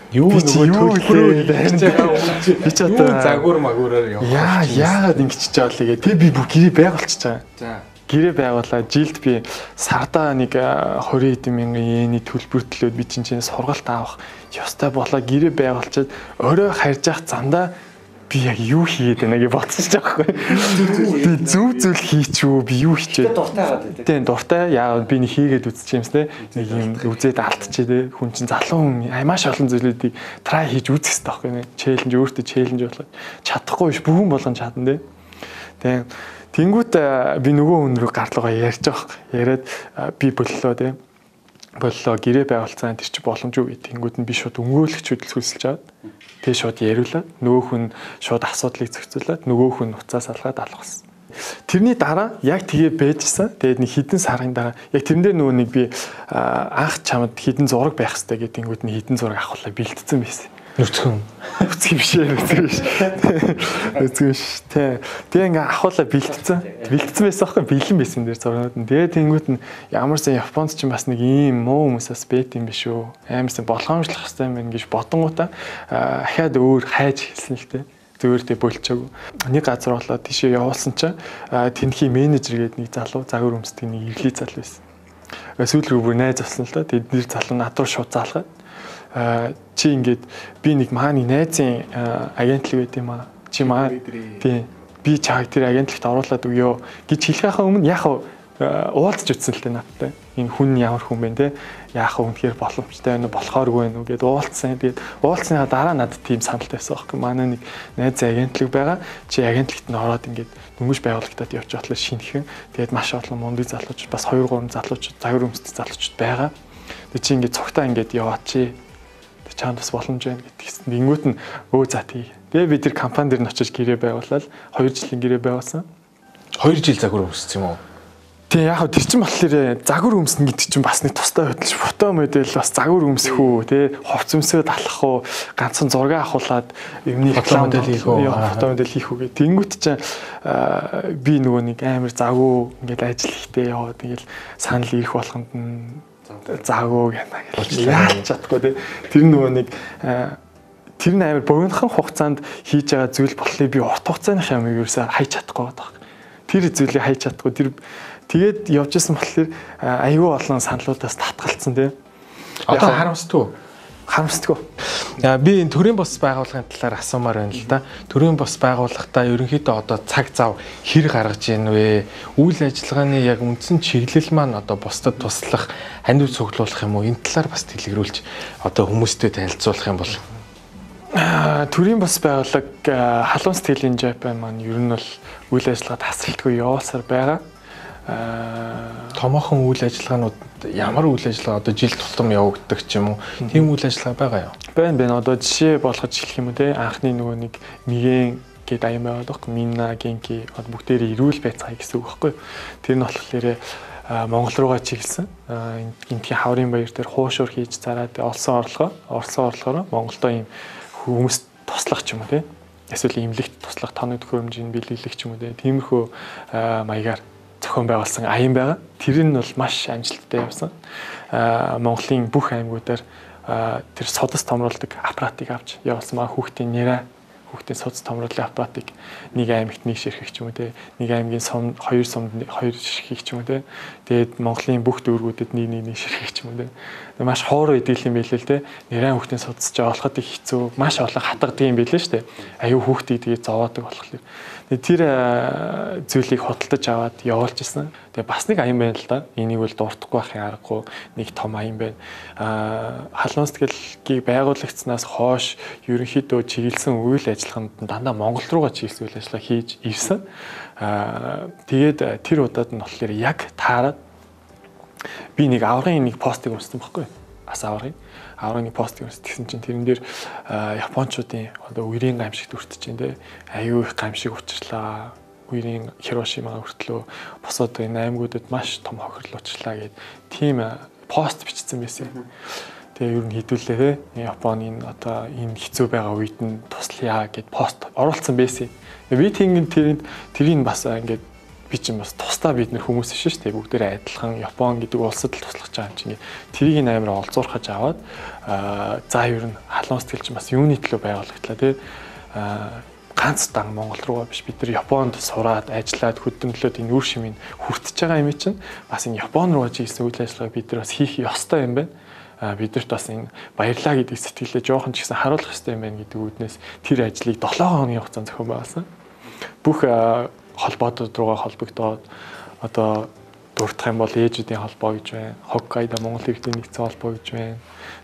юу нөгөө төлбөрөө би ч одоо загвар магуураар явах. Яагаад ингэж чаалаа гээ. Тэг би бүх гэрээ байгуулчих чаа. За. Гэрээ байгуулаад жилд би сардаа нэг 20 хэдэн мянган йений төлбөр төлөөд би чинь сургалт авах ёстой болоо гэрээ байгуулчаад орой харж явах замдаа би яг юу хийгээд байна гэж бодсоч байгаа байхгүй. Би зөв зүйл хийчихв би юу хийчээ. Дуртай байгаад байдаг. Тийм дуртай. Яа би нэг хийгээд үзчих юмс те. Нэг юм үзээд алдчихээ те. Хүн чинь залуу хүн маш олон зүйлүүдийг try хийж үзэх хэрэгтэй байхгүй. Челленж өөртөө челленж болоод чадахгүй биш бүгэн болгон чадна те. Тийм. Тэнгүүт би нөгөө хүн рүү гарлуугаа ярьж байгаа. Яриад би боллоо те. Боллоо гэрээ байгуулсан тэр чи боломжгүй гэдэг. Тэнгүүт нь би шууд өмгөөлөгч хөдөлгөөсөлж аваад тэгээ шууд яриулаад нөгөө хүн шууд асуудлыг зохицуулаад нөгөө хүн уцаас алгаад алгасан. Тэрний дараа яг тэгээ байжсан. Тэгээд нэг хідэн сарын дараа яг тэрэн дээр нөгөө нэг би анх чамд хідэн зураг байх хэрэгтэй гэдэг тэнгууд нь хідэн зураг авахлаа бэлдсэн байсан. Нүцгэн. Нүцгэн биш ээ. Тэгээ ингээ ахуулаа бэлтцсэн. Бэлтцсэн байсан аахгүй бэлэн байсан дээр зурнууд нь. Тэгээ тэнгуут нь ямарсан Японд ч бас нэг ийм муу хүмүүсээс бэт юм биш үү. Амарсан болгоомжлох хэрэгтэй юм байна гэж бодонгуудаа ахаад өөр хайж хэлсэн л дээ. Зүгээр тэг болчоогүй. Нэг газар болоод тийшээ явуулсан чинь тэнхий менежер гээд нэг залуу загвар өмсдөг нэг ирлий залуу байсан. Сүүл рүү бүр найз авсан л да. Тэд нэр залуу над руу шууд заалгаад чи ингээд би нэг мааны найзын агентлаг байт юм аа. Чи маа тий би чаг тэр агентлагт оруулаад өгөө гэж хэлэхээ өмнө яг уулзч утсан л дээ надтай. Энэ хүн ямар хүн бэ те? Яах вэ үнэхээр боломжтой байна уу, болохооргүй байна уу гэд уулзсан. Тэгээд уулзсныхаа дараа надад тийм санал тавьсан байхгүй. Манай нэг найз агентлаг байгаа. Чи агентлагт нь ороод ингээд дөнгөж байгууллагатад явж батлаа шинэхэн. Тэгээд маш олон мундаг залуучууд бас 2 3 залуучууд, загвар өмсдөг залуучууд байгаа. Тэгээд чи ингээд цогтаа ингээд яваад чи чамд бас боломж байна гэдгийгсэн. Ингүүт нь өө за тий. Тэгээ бид тэр компани дээр нь очиж гэрээ байгуулаад 2 жилийн гэрээ байгуулсан. 2 жил загвар өмссөн юм уу? Тий яг тэр чинь болохоор загвар өмснө гэдэг чинь бас нэг тустай байдал ш. Фото модель бас загвар өмсөх үү, тий хувц өмсөд алах уу, ганцхан зураг авахуулаад юмны фото модель хийх үү, фото модель хийх үү гэх. Тэнгүүт чинь би нөгөө нэг амар завгүй ингээд ажил ихтэй яваад тэгэл санал ирэх болгонд нь завгүй гэнэ гэж яаж чадахгүй тий. Тэр нөгөө нэг тэр нь амар богинохон хугацаанд хийж байгаа зүйл болохыг би урт хугацааных юм ерөөсөө хайж чадахгүй байдаг. Тэр зүйлийг хайж чадахгүй тэр тэгээд явж исэн болохоор аюу олон саналуудаас татгалцсан тий. Одоо харамсдгүй. Харамсдгүй. Би энэ төрийн бус байгууллагын талаар асуумаар байна л да. Төрийн бус байгууллагатаа ерөнхийдөө одоо цаг зав хэр гаргаж ийн вэ? Үйл ажиллагааны яг үндсэн чиглэл маань одоо бусдад туслах, ханиу цуглуулах юм уу? Энэ талаар бас дэлгэрүүлж одоо хүмүүстэй танилцуулах юм бол төрийн бас байгууллага халуун сэтгэлийн Japan маань ер нь бол үйл ажиллагаа тасралтгүй явуулсаар байгаа. Томоохон үйл ажиллагаанууд ямар үйл ажиллагаа одоо жил тутам явагддаг ч юм уу? Тийм үйл ажиллагаа байгаа юу? Байна. Одоо жишээ болгож хэлэх юм уу те анхны нөгөө нэг мигэн гээд аян байгаад байхгүй Минна Генки бүгдээрээ эрүүл байцгаая гэсэн үг байхгүй. Тэр нь болохоор Монгол руугаа чиглэсэн. Гинтгийн хаврын баяр дээр хуушуур хийж зараад олсон орлогоор Монголдо ийм хүмүүс туслах ч юм уу те. Эсвэл имлэгт туслах тоног төхөөрөмжийн бэлгэлэх ч юм уу те. Тиймэрхүү маягаар зохион байгуулсан аян байгаа. Тэр нь бол маш амжилттай явсан. Монголын бүх аймагуудаар тэр судас томруулдаг аппаратыг авч явуулсан маа хүүхдийн нэрэ хүүхдийн судас томруулалтын аппаратыг нэг аймагт нэг ширхэх ч юм уу те. Нэг аймгийн сум хоёр ширхэх ч юм уу те. Тэгээд Монголын бүх дүүргүүдэд нэг ширхэх ч юм уу те. Маш хоор идээл юм билээ л те. Нэрэн хүүхдийн судасч олоход их хэцүү. Маш олон хатгадаг юм билээ шүү дээ. Аюу хүүхдийг тэгээд зовоодаг болохоор. Тэр зүйлийг худалдаж аваад явуулж ирсэн. Тэгээ бас нэг аян байна л да. Энийг бол дуртахгүй байхын аргагүй нэг том аян байна. Халуун сэтгэлийг байгуулагдсанаас хойш ерөнхийдөө чиглэсэн үйл ажиллагаанд дандаа Монгол руугаа чиглэсэн үйл ажиллагаа хийж ирсэн. Тэгээд тэр удаад нь болохоор яг таарад би нэг аврагын нэг постыг уншсан байхгүй. Бас аврагын постыг уншсан чинь тэрэн дээр японочдын одоо үерийн гамшигт өртөж чинь те аюу их гамшиг учрлаа. Үерийн Хирошимаа хүртлөө босоод энэ аймагуудад маш том хохирол учрлаа гэд тийм пост бичсэн байсан. Тэгээ ер нь хэдүүлээ те Японы одоо энэ хэцүү байгаа үед нь туслая гэд пост оруулсан байсан. Би тэрийг бас ингээд би чинь бас тусдаа бид нэр хүмүүс биш шүү дээ. Бүгдээрээ адилхан Япон гэдэг улсад л туслах байгаа юм чинь. Тэрийг амар олзуурхаж аваад за ер нь халуун сэтгэл чинь бас юуны төлөө байгуулагдлаа тий. Ганц дан Монгол руугаа биш бид нар Японд сураад ажиллаад хөдөлмөрлөд энэ үр шимийг хүртэж байгаа юм чинь бас энэ Япон руугаа чиглэсэн үйл ажиллагааг бид нар бас хийх ёстой юм байна. Бидэрт бас энэ баярлаа гэдэг сэтгэлээ жоохон ч гэсэн харуулах ёстой юм байна гэдэг үүднээс тэр ажлыг 7 хоногийн хугацаанд зохион байгуулсан. Бүх холбоотууд руугаа холбогдоод одоо дурдах юм бол ээжүүдийн холбоо гэж байна. Хоккайдо Монгол Иргэдийн нэгдсэн холбоо гэж байна.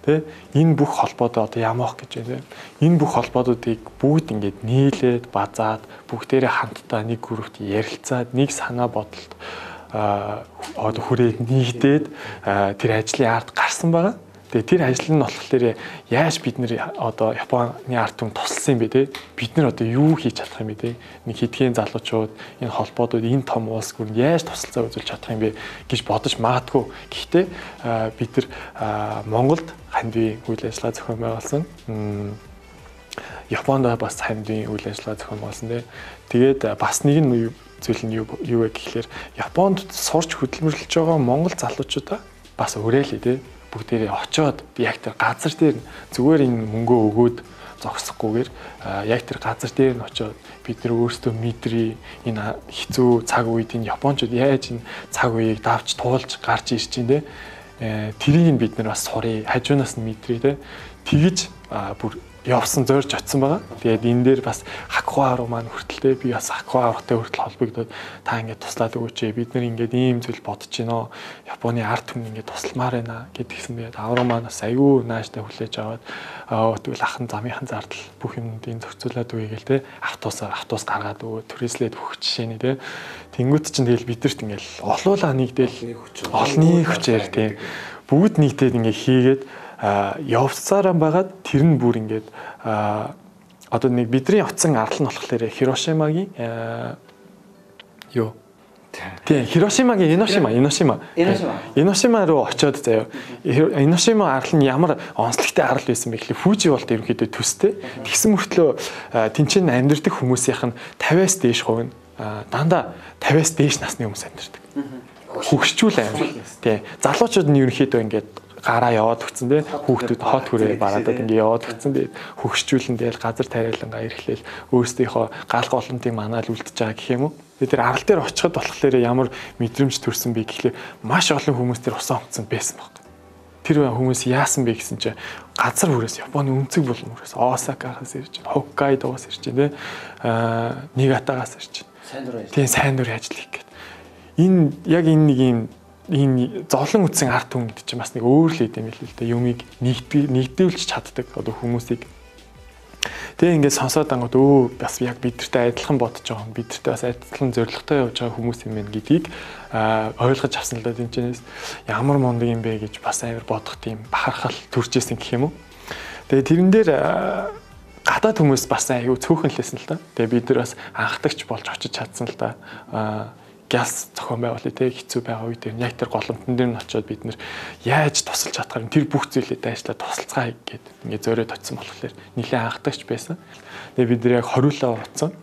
Тэ энэ бүх холбоодоо одоо ямаах гэж байна. Энэ бүх холбоодуудыг бүгд ингээд нийлээд базаад бүгдээрээ хамтдаа нэг группт ярилцаад нэг санаа бодолд одоо хүрээд нийтээд тэр ажлын ард гарсан байгаа. Тэгээ тэр ажил нь болохоор яаж бид нэр одоо Японы ард түмэнд тусалсан юм бэ те? Бид нар одоо юу хийж чадах юм бэ те? Нэг хэдхэн залуучууд энэ холбоодууд энэ том улс гүрэн яаж тусалцаа үзүүлж чадах юм бэ гэж бодож магадгүй. Гэхдээ бид нар Монголд хандив үйл ажиллагаа зохион байгуулсан. Японд бас хандын үйл ажиллагаа зохион байгуулсан тий. Тэгээд бас нэг нь зүйл нь юу вэ гэхээр Японд сурч хөдөлмөрлөж байгаа монгол залуучуудаа бас өрөөлээ тий. Бүгдээрээ очоод яг тэр газар дээр зүгээр энэ мөнгөө өгөөд зогсохгүйгээр яг тэр газар дээр нь очоод бид нар өөрсдөө мэдрий энэ хэцүү цаг үед энэ Япончууд яаж энэ цаг үеийг давж туулж гарч ирж байна те. Тэрийг бид нар бас сурыг хажуунаас нь мэдрий те. Тэгж бүр явсан зорж очсон байгаа. Тэгээд энэ дээр бас Хакуа руу маань хүртэлтэй би бас Хакуа руутай хүртэл холбогдоод та ингээд туслаад өгөөч. Бид нар ингээд ийм зүйл бодож байна. Японы ард түмэн ингээд тусламаар байна гэдгийгсэн. Тэгээд аврал маань бас аюу нааштай хүлээж аваад тэгвэл ахын замынхан зардал бүх юмдын зохицуулаад өгье гэл те. Автобус гаргаад өгөө түрээслээд өгөх жишээний те. Тэнгүүт чинь тэгэл бидэрт ингээд олуулаа нэгдэл олны хүчээр те. Бүгд нэгдээд ингээд хийгээд явцаараа байгаад тэр нь бүр ингээд одоо нэг бидний утсан арал нь болохоор Хирошимагийн юу тийм Хирошимагийн Эношима руу очиод заяа Эношима арал нь ямар онцлогтой арал байсан бэ гэхэл Фужи болт ерөнхийдөө төстэй тэгсэн мөртлөө тэнцэн амьдардаг хүмүүсийнх нь 50-аас дээш хувь нь дандаа 50-аас дээш насны хүмүүс амьдардаг хөгшчүүл амьд тийм залуучууд нь ерөнхийдөө ингээд гараа яваад өгцөн те хүүхдүүд хот хүрээ бараадад ингээ яваад өгцөн тэгээд хөгшчүүлэн тэгэл газар тариалангаа ирэхлээл өөрсдийнхөө гал голонтын манаал үлдчихэж байгаа гэх юм уу. Тэгээд тэр арал дээр очиход болохоор ямар мэдрэмж төрсөн бэ гэхлээр маш олон хүмүүс тэр усаа онгоцсон байсан баг. Тэр хүмүүс яасан бэ гэсэн чинь газар хүрээс Японы өнцөг булан хүрээс Осакагаас ирж байна, Хоккайдогоос ирж байна те Нигатагаас ирж байна. Тийм сайн дурын ажил хийх гээд. Энэ яг энэ нэг юм энэ зовлон үтсэн арт хүн гэдэг чинь бас нэг өөр л юм л дээ. Юмыг нэгдүүлж чаддаг одоо хүмүүсийг. Тэгээ ингээд сонсоод ангууд бас яг бидэртэй адилхан бодож байгаа юм. Бидэртэй бас адилхан зоригтой явж байгаа хүмүүс юм байна гэдгийг ойлгож авсан л да тэнчнээс ямар мундаг юм бэ гэж бас амар бодох тийм бахархал төржсэн гэх юм уу. Тэгээ тэрэн дээр гадаад хүмүүс бас аюу цөөхөн лээсэн л да. Тэгээ бид нар бас анхдагч болж очиж чадсан л да. Гялс зохион байгуулалт те хэцүү байгаа үед яг тэр голомтон дээр нь очиод бид нэр яаж тусалж чадхаар тэр бүх зүйлээ дайшлаа тусалцгаа гэгээд ингээд зөөрөд очсон болохоор нэлээд анхдагч байсан. Тэгээ бид нэр яг хориулаа уцсан.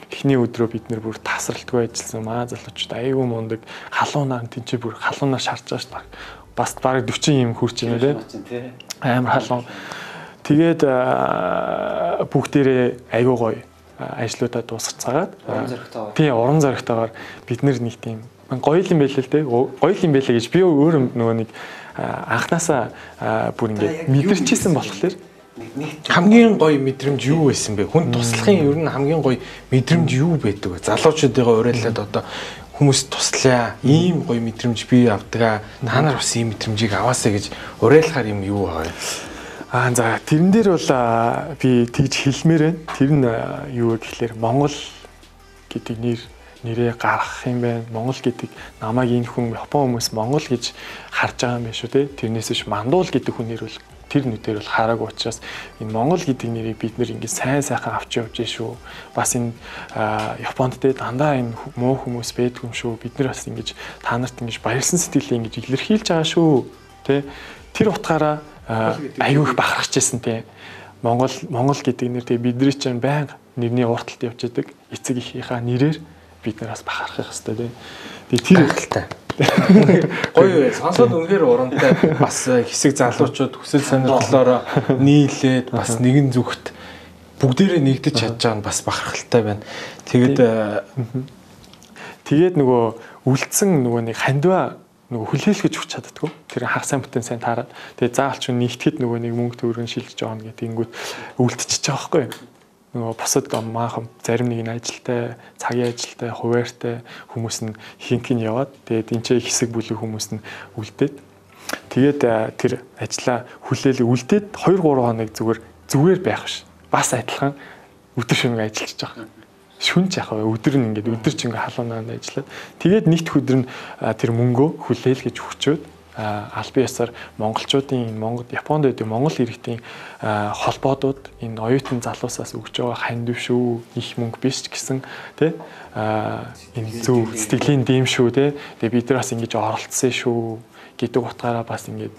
Эхний өдрөө бид нэр бүр тасралтгүй ажилласан маа залуучууд аюу мундаг халуунаар тэнцээ бүр халуунаар шарж байгаа шүү дээ. Бас бараг 40 юм хүрч байна те. Амар халуун. Тэгээд бүгдээрээ аюу гоё ажлуудаа дуусгацгаад тийм уран зоригтойгоор бид нэг тийм гоё юм байлээ л дээ. Гоё юм байлээ гэж би өөр нөгөө нэг анханасаа бүр ингээд мэдэрчээсэн болохоор хамгийн гоё мэдрэмж юу байсан бэ? Хүн туслахын ер нь хамгийн гоё мэдрэмж юу байдаг вэ? Залуучуудыгаа уриалаад одоо хүмүүс туслая. Ийм гоё мэдрэмж би авдаг. Та нар бас ийм мэдрэмжийг аваасаа гэж уриалахаар юм юу аа? За тэрэн дээр бол би тэгж хэлмээр байна. Тэр нь юу гэхээр Монгол гэдэг нэрээ гаргах юм байна. Монгол гэдэг намайг энэ хүн Япон хүмүүс Монгол гэж харж байгаа юм байна шүү те. Тэрнээс биш Мандуул гэдэг хүнээр бол тэр нүдээр бол хараагүй учраас энэ Монгол гэдэг нэрийг бид нэр ингэ сайн сайхан авч явж шүү. Бас энэ Японд те дандаа энэ муу хүмүүс байдгүй юм шүү. Бид нар бас ингэж та нарт ингэж баярлсан сэтгэлээ ингэж илэрхийлж байгаа шүү. Тэ тэр утгаараа аюу их бахархажсэн тийм Монгол гэдэг нэр тийм бидний чинь байнга нэрний урталт явж идэг эцэг эхийнхаа нэрээр бид нараас бахархах хэрэгтэй тийм тэр гоё сонсоод үнэхээр урамтай бас хэсэг залуучууд хүсэл сонирхлоор нийлээд бас нэгэн зүгт бүгдээрээ нэгдэж чадж байгаа нь бас бахархалтай байна. Тэгээд нөгөө үлдсэн нөгөө нэг хандва нөгөө хүлээлгэж өгч чаддаггүй. Тэр хагас сайн бүтэн сайн таарад. Тэгээ заавалч нэгтгэд нөгөө нэг мөнгө төгрөг шилжиж байгаа юм гэдэг ингүүд үлдчихэж байгаа байхгүй юу? Нөгөө босод маахан зарим нэг нь ажилтай, цагийн ажилтай, хуваартай хүмүүс нь хинхэн яваад тэгээд энэ ч хэсэг бүлэг хүмүүс нь үлдээд тэгээд тэр ажлаа хүлээл үлдээд 2-3 хоног зүгээр байх биш. Бас адилхан өдөр шөнөгүй ажиллаж байгаа. Шүнж яхаа өдөр нь ингээд өдөр чинь халуунаар ажиллаад тэгээд нэгд өдөр нь тэр мөнгөө хүлээл гэж хүчөөд аль биесээр монголчуудын Японд байдаг монгол иргэдийн холбоодууд энэ оюутан залуусаас өгж байгаа хандив шүү их мөнгө биш ч гэсэн тий энэ зөв сэтгэлийн дэм шүү тий тэгээд бид нар бас ингэж оролцсон шүү гэдэг утгаараа бас ингэж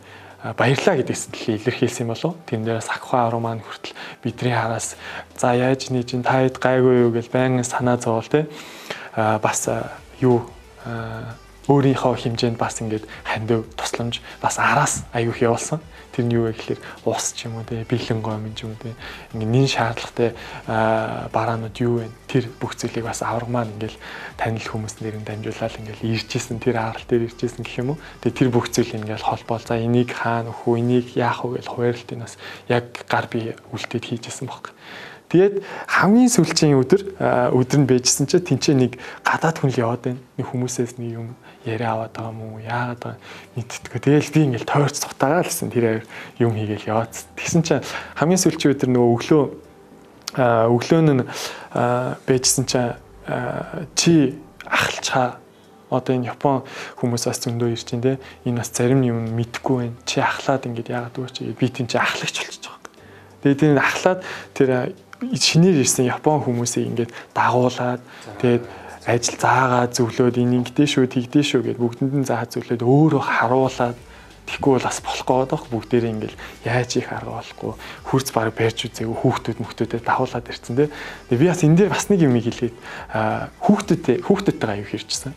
баярлаа гэдэг сэтгэлийг илэрхийлсэн болов. Тэрэн дээрээс аххаа 10 маань хүртэл бидний хараас за яаж нэг чинь таад гайгүй юу гэж байнгын санаа зовол те бас юу өөрийнхөө хэмжээнд бас ингээд хандив тусламж бас араас аюух явуулсан. Тэр нь юу вэ гэхээр ус ч юм уу те бэлэн гомн ч юм уу те ингээд нин шаардлагатай бараанууд юу вэ? Тэр бүх зүйлийг бас авраг маань ингээд танил хүмүүс нэрэн дамжуулаад ингээд иржсэн тэр арал дээр иржсэн гэх юм уу. Тэгээ тэр бүх зүйл ингээд холбоол за энийг хаана өгөх үү, энийг яах вэ гэж хуваарлтыг бас яг гар бие үлдээд хийжсэн баг. Тэгээд хамгийн сүүлчийн өдөр нь байжсэн чинь тэнцээ нэг гадаад хүн л яваад байна. Нэг хүмүүсээс нэг юм яриа аваад байгаа юм уу? Яагаад байгаа мэдтдэггүй. Тэгэл би ингээл тойрч цутаагаа л гэсэн тэр юм хийгээл яваад. Тэгсэн чинь хамгийн сүүлчийн өдөр нөгөө өглөө нь байжсэн чинь чи ахалчаа одоо энэ Япон хүмүүс бас зөндөө ирж байна те. Энэ бас зарим юм мэдэхгүй байна. Чи ахлаад ингээд яагаад вэ чи би тийм чи ахлагч болчихж байгаа. Тэгээд тэр ахлаад тэр шинээр ирсэн Япон хүмүүсийг ингээд дагуулад тэгээд ажил заагаа зөвлөөд ингэдэж шүү тэгдэж шүү гэд бүгдэнд нь заа зөвлөөд өөрөө харуулад тэггүй бол бас болохгүй байх бүгдээрээ ингээд яаж их арга болохгүй хурц баг барьж үзээгүй хүүхдүүдэд дагуулад ирсэн те. Тэгээд би бас энэ дээр бас нэг юм хэлээд хүүхдүүдтэйгээ аюу хэрчсэн.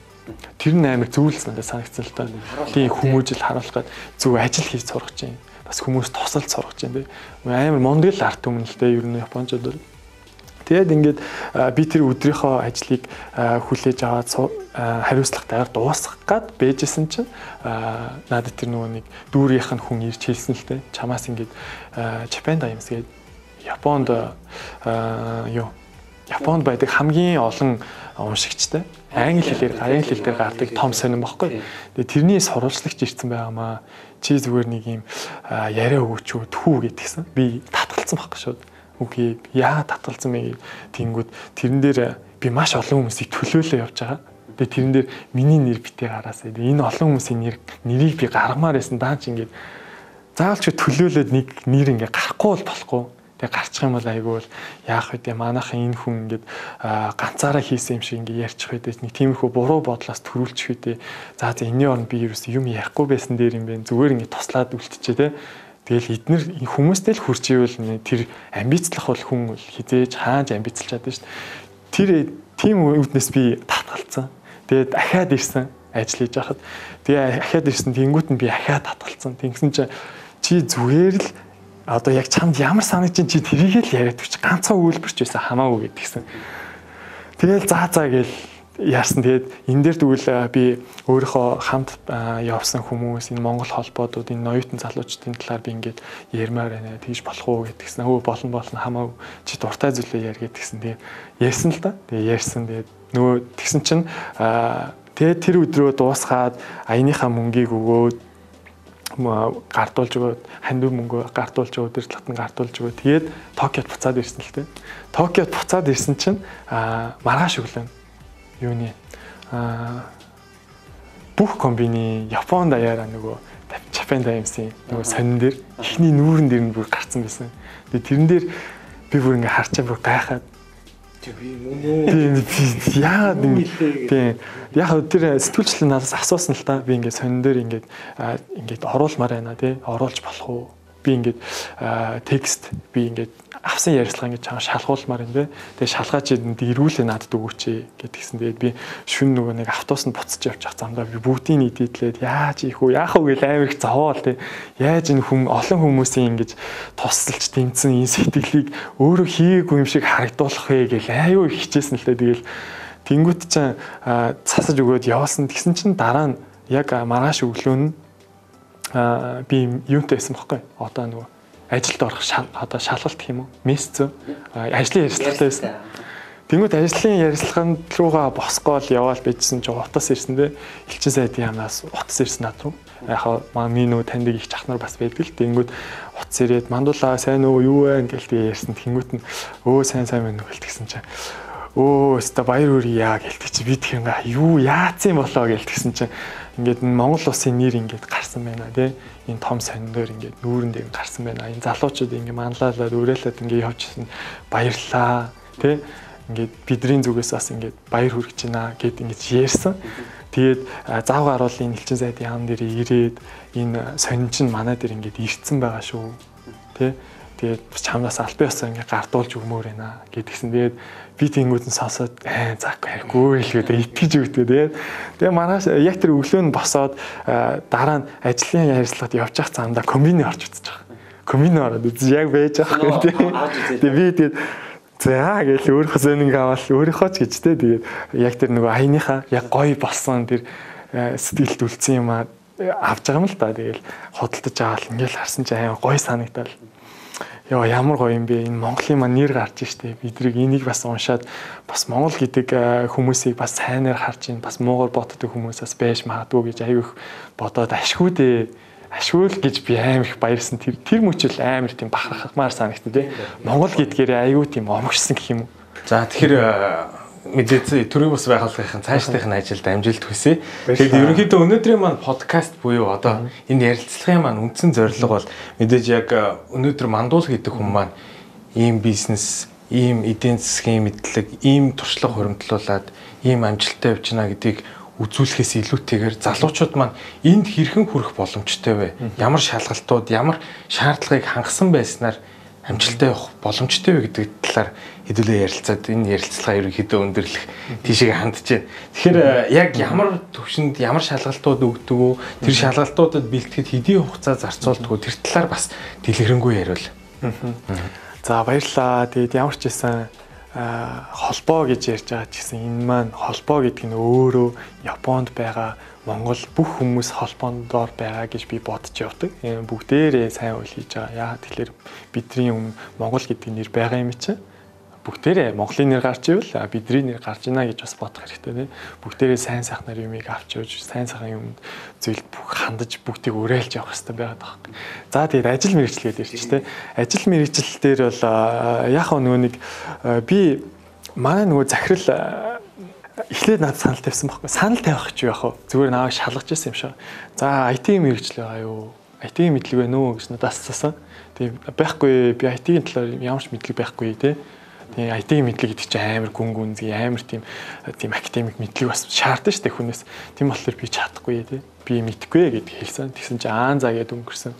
Тэр нь амар зөвлөсөн надад санагдсан л та. Тийм хүмүүжил харуулхад зөв ажил хийж сурах гэж байна. Бас хүмүүс тусалж сурах гэж байна. Амар мундаг л арт өмнө л те ер нь Япончууд бол. Тэгээд ингээд би тэр өдрийнхөө ажлыг хүлээж аваад хариуцлагатайгаар дуусгах гад бэжсэн чинь надад тэр нөгөө нэг дүүрийнх нь хүн ирж хэлсэн л те. Чамаас ингээд Japan Times гээд Японд Японд байдаг хамгийн олон уншигчтай англи хэлээр гардаг том сонирн баггүй. Тэгээ тэрний сурвалжлагч ирсэн байгаамаа. Чи зүгээр нэг юм яриа өгөөч үү тхүү гэдгийгсэн. Би татгалцсан байхгүй шууд. Үгүй яагаад татгалцсан бэ гэнгүүт тэрэн дээр би маш олон хүмүүсийг төлөөлөө явж байгаа. Тэгээ тэрэн дээр миний нэр битээ гараасаа. Энэ олон хүмүүсийн нэрийг би гаргамаар байсан даа чи ингээд заавал ч төлөөлөөд нэг нэр ингээд гарахгүй бол болохгүй. Тэгээ гарчих юм бол айгүй бол яах вэ? Манайхан энэ хүн ингээд ганцаараа хийсэн юм шиг ингээд ярьчих вэ? Нэг тиймэрхүү буруу бодлоос төрүүлчих вэ? За энэний оронд би ерөөс юм ярихгүй байсан дээр юм бэ? Зүгээр ингээд туслаад үлдчихэ те. Тэгэл эднэр хүмүүстэй л хүрч ивэл тэр амбицлах бол хүн хизээж хааж амбицлчаад байна шүү дээ. Тэр тийм үүднээс би татгалцсан. Тэгээд ахаад ирсэн ажил хийж байхад. Тэгээ ахаад ирсэн тэнгуут нь би ахаад татгалцсан. Тэнгсэн чи зүгээр л одоо яг чамд ямар санагдаж чи тэрийг л яриад өгч ганцхан үйлбэрч байсан хамаагүй гэдгийгсэн. Тэгэл заа гээл яарсан. Тэгээд энэ дээр тэгвэл би өөрийнхөө хамт явсан хүмүүс энэ Монгол холбоодууд энэ ноёутан залуучдын талаар би ингээд ярмаар байна. Тэгж болох уу гэдгийгсэн. Хөө болно хамаагүй чи дуртай зүйлээ яар гэдгийгсэн. Тэгээд ярьсан л да. Тэгээд ярьсан. Тэгээд нөгөө тэгсэн чинь тэгээд тэр өдрөө дуусгаад аяныхаа мөнгийг өгөөд гартуулж өгөөд хандив мөнгө гартуулж өгөөд өдөртлөгт нь гартуулж өгөөд тэгээд Токиод буцаад ирсэн л дээ. Токиод буцаад ирсэн чинь маргааш өглөө юуны бүх комбины Японд даяараа нөгөө Japan Times-ийн нөгөө сонин дээр ихний нүүрэн дээр нь бүр гарцсан байсан. Тэгээд тэрэн дээр би бүр ингээ харчаа бүр гайхаад яагаад тийм яг тэр сэтгүүлчлэн надаас асуусан л та би ингээд сонин дээр ингээд оруулмаар байна тий оруулж болох уу би ингээд текст би ингээд авсан ярилцлага ингээд чам шалгуулмаар юм тий тэгээ шалгаач ирүүлээ надад өгөөч гэдгийгсэн. Тэгээд би шүн нөгөө нэг автобусанд буцаж явж байгаа замдаа би бүгдийг нийтлээд яаж ийх үү яах вэ гэл амар их зовоол тий яаж энэ олон хүмүүсийн ингэж тусалж тэмцэн энэ сэтгэлийг өөрөө хийгээгүй юм шиг харагдуулах вэ гэл аюу их хичээсэн л тий. Тэгэл тэнгуут чинь цасаж өгөөд явуулсан. Тэгсэн чинь дараа нь яг маргааш өглөө нь би юунтай байсан бохоггүй. Одоо нөгөө ажилд орох одоо шалгалт гэх юм уу? Месц ажлын ярилцлагатай байсан. Тэнгүүд ажлын ярилцлаганд руугаа босгоол яваал байжсэн чинь утас ирсэн дээ. Элчин сайдын яамнаас утас ирсэн над руу. Яг миний нөгөө таньдаг их чахнаар бас байдаг л. Тэнгүүд утас ирээд мандуулаа сайн уу юу вэ гэл тэгээ ярьсан. Тэнгүүд нь өө сайн байна уу гэлтгсэн чинь өө өста баяр хүргье гэлтэг чи би тэг ингээ юу яацсан болоо гэлтгсэн чинь ингээд Монгол улсын нэр ингээд гарсан байна тий энэ том сониндор ингээд нүүрэн дээр гарсан байна энэ залуучууд ингээ манлайлаад өрөөлөд ингээ явчихсан баярлаа тий ингээд бидний зүгээс бас ингээд баяр хүргэж байна гэд ингэж ярьсан. Тэгээд заавал харуулын элчин сайдын яам дээр ирээд энэ сонин чинь манай дээр ингээд ирцэн байгаа шүү. Тэ. Тэгээд чамнаас аль би басаа ингээд гардуулж өгмөр байна гэдгсэн. Тэгээд би тэнгууд нь сонсоод заахгүй хайггүй хэлгээд итгэж өгдөө. Тэгээд манаас яг тэр өглөө нь босоод дараа нь ажлын ярилцлагад явж явах замдаа комбины орж үзэж байгаа. Комбины ороод үзэж яг байж байгаа юм. Тэгээд би тэгээд за гэж өөрийнхөө зөнг аваад өөрийнхөө ч гэж те тэгээд яг тэр нөгөө аяныхаа яг гоё болсон тэр сэтгэлд үлдсэн юм авч байгаа юм л да. Тэгэл худалдаж аваад ингээл харсан чинь аяа гоё санагдал. Яа ямар гоё юм бэ? Энэ Монголын маань нэр гарч штэ. Бидрийг энийг бас уншаад бас Монгол гэдэг хүмүүсийг бас сайнаар харж ийн бас муугар ботдог хүмүүсээс байж магадгүй гэж аяг их бодоод ашгүй дээ. Ашгүй л гэж би аим их баярсан. Тэр мөчөл амар тийм бахархмаар санагдсан тий. Монгол гэдгээр аягүй тийм омгшсан гэх юм уу. За тэгэхээр мэдээч төрийн бас байгууллагын цаашлахын ажилд амжилт хүсье. Тэгээд ерөнхийдөө өнөөдрийн маань подкаст буюу одоо энэ ярилцлагын маань үндсэн зорилго бол мэдээж яг өнөөдөр мандуул гэдэг хүн маань ийм бизнес, ийм эдийн засгийн мэдлэг, ийм туршлага хуримтлуулад ийм амжилттай явж байна гэдгийг үзүүлэхээс илүүтэйгээр залуучууд маань энд хэрхэн хүрэх боломжтой вэ? Ямар шалгалтууд, ямар шаардлагыг хангасан байснаар амжилттай явах боломжтой вэ гэдэг талаар хэдүүлээ ярилцаад энэ ярилцлага ерөнхийдөө өндөрлөх тийшээ хандж байна. Тэгэхээр яг ямар төвшөнд ямар шалгалтууд өгдөг үү? Тэр шалгалтуудад бэлтгэхэд хэдийн хугацаа зарцуулдаг үү? Тэр талаар бас дэлгэрэнгүй яриул. За баярлалаа. Тэгээд ямар ч байсан холбоо гэж ярьж байгаа ч гэсэн энэ маань холбоо гэдэг нь өөрөө Японд байгаа Монгол бүх хүмүүс холбоондоор байгаа гэж би бодож явдаг. Бүгдээрээ сайн үйл хийж байгаа. Яагаад тэгэхээр бидний өмнө Монгол гэдэг нэр байгаа юм чинь бүгдээрээ Монголын нэр гарч ивэл бидний нэр гарч ийна гэж бас бодох хэрэгтэй тийм. Бүгдээрээ сайн сайхнаар юмыг авч явж, сайн сайхан юм зүйлд бүх хандаж бүгдийг уриалж явах хэрэгтэй байгаад байгаа. За тэгээд ажил мэргэжлгээд ирчих тийм. Ажил мэргэжил дээр бол яг нөгөө нэг би манай нөгөө захирал эхлээд надад санал тавьсан байхгүй. Санал тавих гэж яах вэ? Зүгээр наваа шалгаж ирсэн юм шиг. За IT мэргэжил байгаа юу? IT мэдлэг байна уу гэж надад асуусан. Тийм байхгүй би IT-ийн талаар ямар ч мэдлэг байхгүй тий. Тийм IT мэдлэг гэдэг чинь амар гүн гүнзгий амар тийм академик мэдлэг бас шаардсан шүү дээ хүнээс. Тийм болохоор би чадахгүй тий. Би мэдэхгүй гэд хэлсэн. Тэгсэн чинь за гэд өнгөрсөн.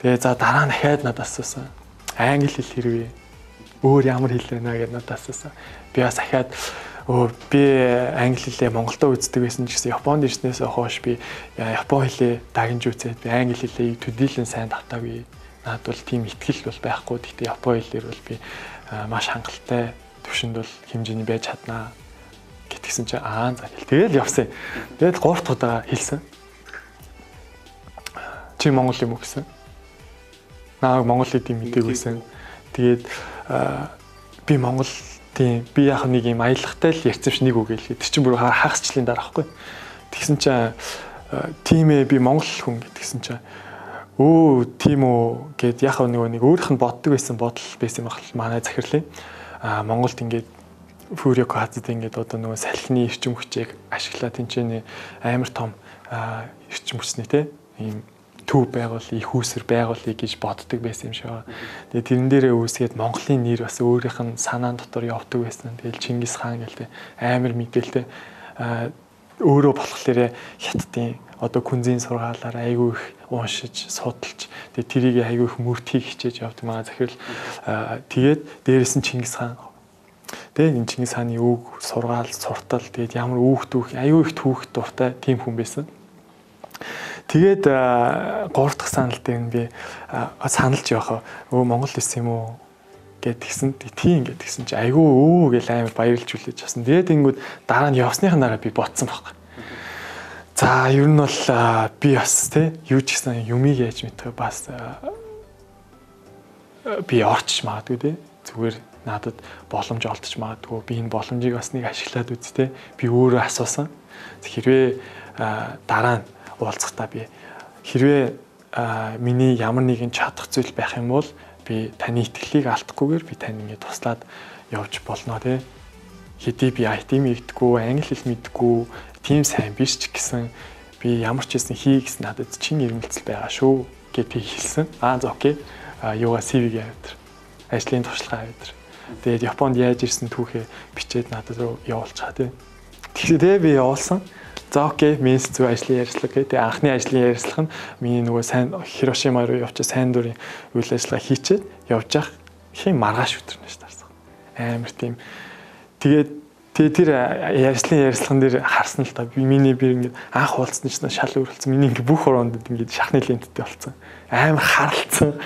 Тэгээ за дараа нь дахиад надад асуусан. Англи хэл хэрвээ өөр ямар хэл байна гэд надад асуусан. Би бас дахиад би англи хэлээ Монголдо үздэг байсан ч гэсэн Японд ирснээс хойш би Япон хэлээ дагнж үзээд би англи хэлээ төдийлөн сайн татаагүй. Наад бол тийм ихтгэл бол байхгүй. Гэхдээ Япон хэлээр бол би маш хангалттай төвшөнд бол хэмжээний байж чаднаа гэтгсэн чинь за хэл. Тэгэл явсан. Тэгэл 3 дахь удаа хэлсэн. Чи Монгол юм уу гэсэн. Наа Монгол хэдийн мдэггүйсэн. Тэгээд би Монгол тийм би яг нэг юм аялахтай л ярьцвч нэг үг гэлээ. Тэр чинь бүр хагасчлын дараа ахгүй. Тэгсэн чинь тийм ээ би монгол хүн гэдгсэн чинь тийм үү гэд яг нэг өөрийнх нь боддог байсан бодол байсан юм байна манай захирлын. Монголд ингээд Фүрёко хазад ингээд одоо нөгөө салхины эрчим хүчийг ашиглаад тэнцэнэ амар том эрчим хүчний те ийм төв байгуулъя, их үүсвэр байгуулъя гэж боддог байсан юм шиг байна. Тэгээ тэрэн дээрээ үүсгээд Монголын нэр бас өөрийнх нь санаан дотор явдаг байсан. Тэгэл Чингис хаан гэлтэй амар мэдээлтэй өөрөө болохоор хятадын одоо күнзийн сургаалаар айгүй их уншиж, судалж тэгээ тэрийг айгүй их мөртгийг хичээж явдаг манай захирал. Тэгээд дээрээс нь Чингис хаан. Тэгээд энэ Чингис хааны үг, сургаал, суртал тэгээд ямар үүх айгүй их түүх дуртай тийм хүн байсан. Тэгээд 3 дахь саналд нь би саналж явах Монгол лис юм уу гэдгсэн тийм гэдгсэн чи айгүй гэж амар баярлж үлээж басан. Тэгээд ингэүүд дараа нь явсныхаа дараа би ботсон байхгүй. За ер нь бол би бас тий юу ч гэсэн юмыг яаж мэдэх бас би орчиж магадгүй тий зүгээр надад боломж олдож магадгүй би энэ боломжийг бас нэг ашиглаад үз тий би өөрөө асуусан. Хэрвээ дараа нь уулзахдаа би хэрвээ миний ямар нэгэн чадах зүйл байх юм бол би таны итгэлийг алдахгүйгээр би тань ингээд туслаад явж болно тий. Хэдий би IT мэддэггүй, англи хэл мэддэггүй, тийм сайн биш ч гэсэн би ямар ч хэсэн хий гэсэн надад чин ирмэлцэл байгаа шүү гэдгийг хэлсэн. За окей. Юугаа CV-гээ авдар. Ажлын туршлагаа авдар. Тэгээд Японд яаж ирсэн түүхээ бичээд надад руу явуулчихаа тий. Тэгэхээр би явуулсан. За окей, менс зүг ажлын ярилцлага гэдэг. Анхны ажлын ярилцлага нь миний нөгөө сайн Хирошима руу явчих сайн дурын үйл ажиллагаа хийчихэд явж явах хин маргааш өдрнэ ш таарсан. Амар тийм. Тэгээд тэр ярилцлаган дээр харсан л та миний би ингээд анх уулзсан чинь шал өөрлөсөн. Миний ингээд бүх уроонд ингээд шахны ленттэй болсон. Амар харалцсан.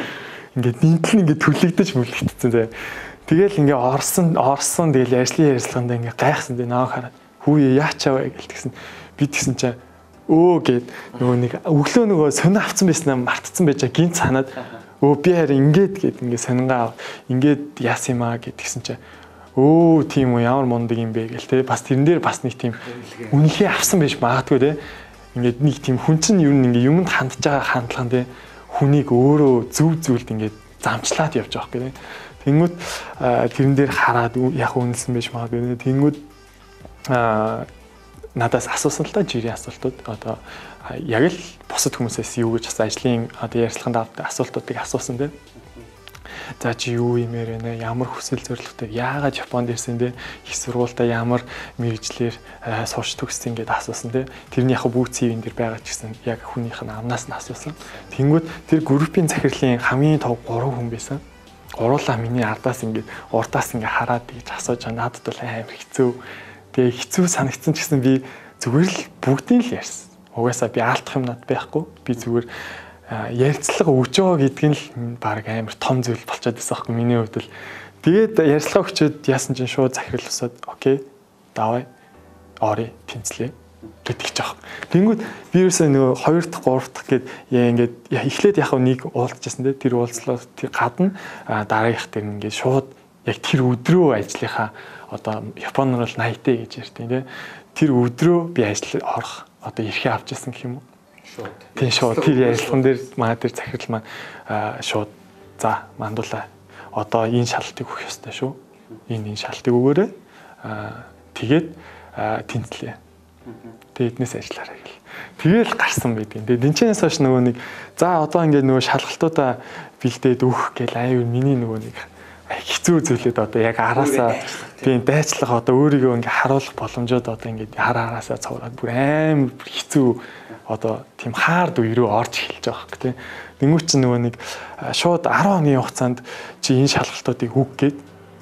Ингээд нинтэл ингээд төлөгдөж мүлэгдсэн заяа. Тэгэл ингээд орсон тэгэл ажлын ярилцлаганд ингээд гайхсан дээ наа хараад. Хүүе яачаа вэ гэлтгсэн. Би тэгсэн чинь гэд нөгөө нэг өглөө нөгөө сонио авцсан байснаа мартцсан байж гинт санаад би харин ингээд сонингаа ингээд яасан юм аа гэдгсэн чинь тийм үү ямар мундаг юм бэ гэл те бас тэрэн дээр бас нэг тийм үнэлгээ авсан байж магадгүй те ингээд нэг тийм хүн чинь ер нь ингээд юмд хандж байгаа хандлаган те хүнийг өөрөө зөв зүйлд ингээд замчлаад явж байгаа хэрэг те тэнгүүд тэрэн дээр хараад яг үнэлсэн байж магадгүй тэнгүүд надаас асуусан л та жирийн асуултууд одоо яг л бусад хүмүүсээс юу гэж бас ажлын одоо ярилцлаганд асуултуудыг асуусан тийм. За чи юу юмэр вэ? Ямар хүсэл зорилготой? Яагаад Японд ирсэн бэ? Их сургуультай ямар мэргэжлэр сурч төгссөн гэдээ асуусан тийм. Тэрний яг бүх CV-н дээр байгаа ч гэсэн яг хүнийх нь амнаас нь асуусан. Тэнгүүд тэр группийн захирлын хамгийн тов 3 хүн байсан. Гуруулаа миний ардаас ингээд урдаас ингээд хараад гэж асууж надад бол амар хэцүү. Тэгээ хэцүү санагдсан ч гэсэн би зүгээр л бүгдийг л ярьсан. Угаасаа би алдах юм над байхгүй. Би зүгээр ярилцлага өгж байгаа гэдг нь л баг амар том зүйл болчиход байсан хэрэг миний хувьд л. Тэгээд ярилцлага өгчөөд яасан чинь шууд захирал өсөд окей давай ори тэнцлээ гэдэг ч аах. Тэнгүүд би ерөөсөө нөгөө 2 дахь 3 дахь гээд ингээд эхлээд яг нэг уулзчихсан дээ. Тэр уулзлаа тэр гадна дараагийнх тэр ингээд шууд яг тэр өдрөө ажлынхаа одоо Японоор л 80-тэй гэж ярьтیں۔ Тэ тэр өдрөө би ажил орох одоо эрхээ авч ирсэн гэх юм уу? Шууд. Тийм шууд тэр ярилцлаган дээр манай тэр захирал маань шууд за мандуулаа одоо энэ шалтгаыг өгөх ёстой шүү. Энэ шалтгаыг өгөөрэй. Тэгээд тэнцлээ. Тэгээд эднээс ажиллаарай гэл. Тэгэл гарсан байдгийн. Тэгээд энэчнээс хойш нөгөө нэг за одоо ингээд нөгөө шалгалтуудаа бэлдээд өгөх гэл аюу миний нөгөө нэг хэцүү зүйлээд одоо яг араасаа тийм дайчлага одоо өөрийгөө ингээ харуулах боломжууд одоо ингээ араасаа цавраад бүр амар хэцүү одоо тийм хаард үе рүү орж эхэлж байгаа хэрэг тийм. Тэнгүүч чинь нөгөө нэг шууд 10 хоногийн хугацаанд чи энэ шалгалтуудыг өг гээд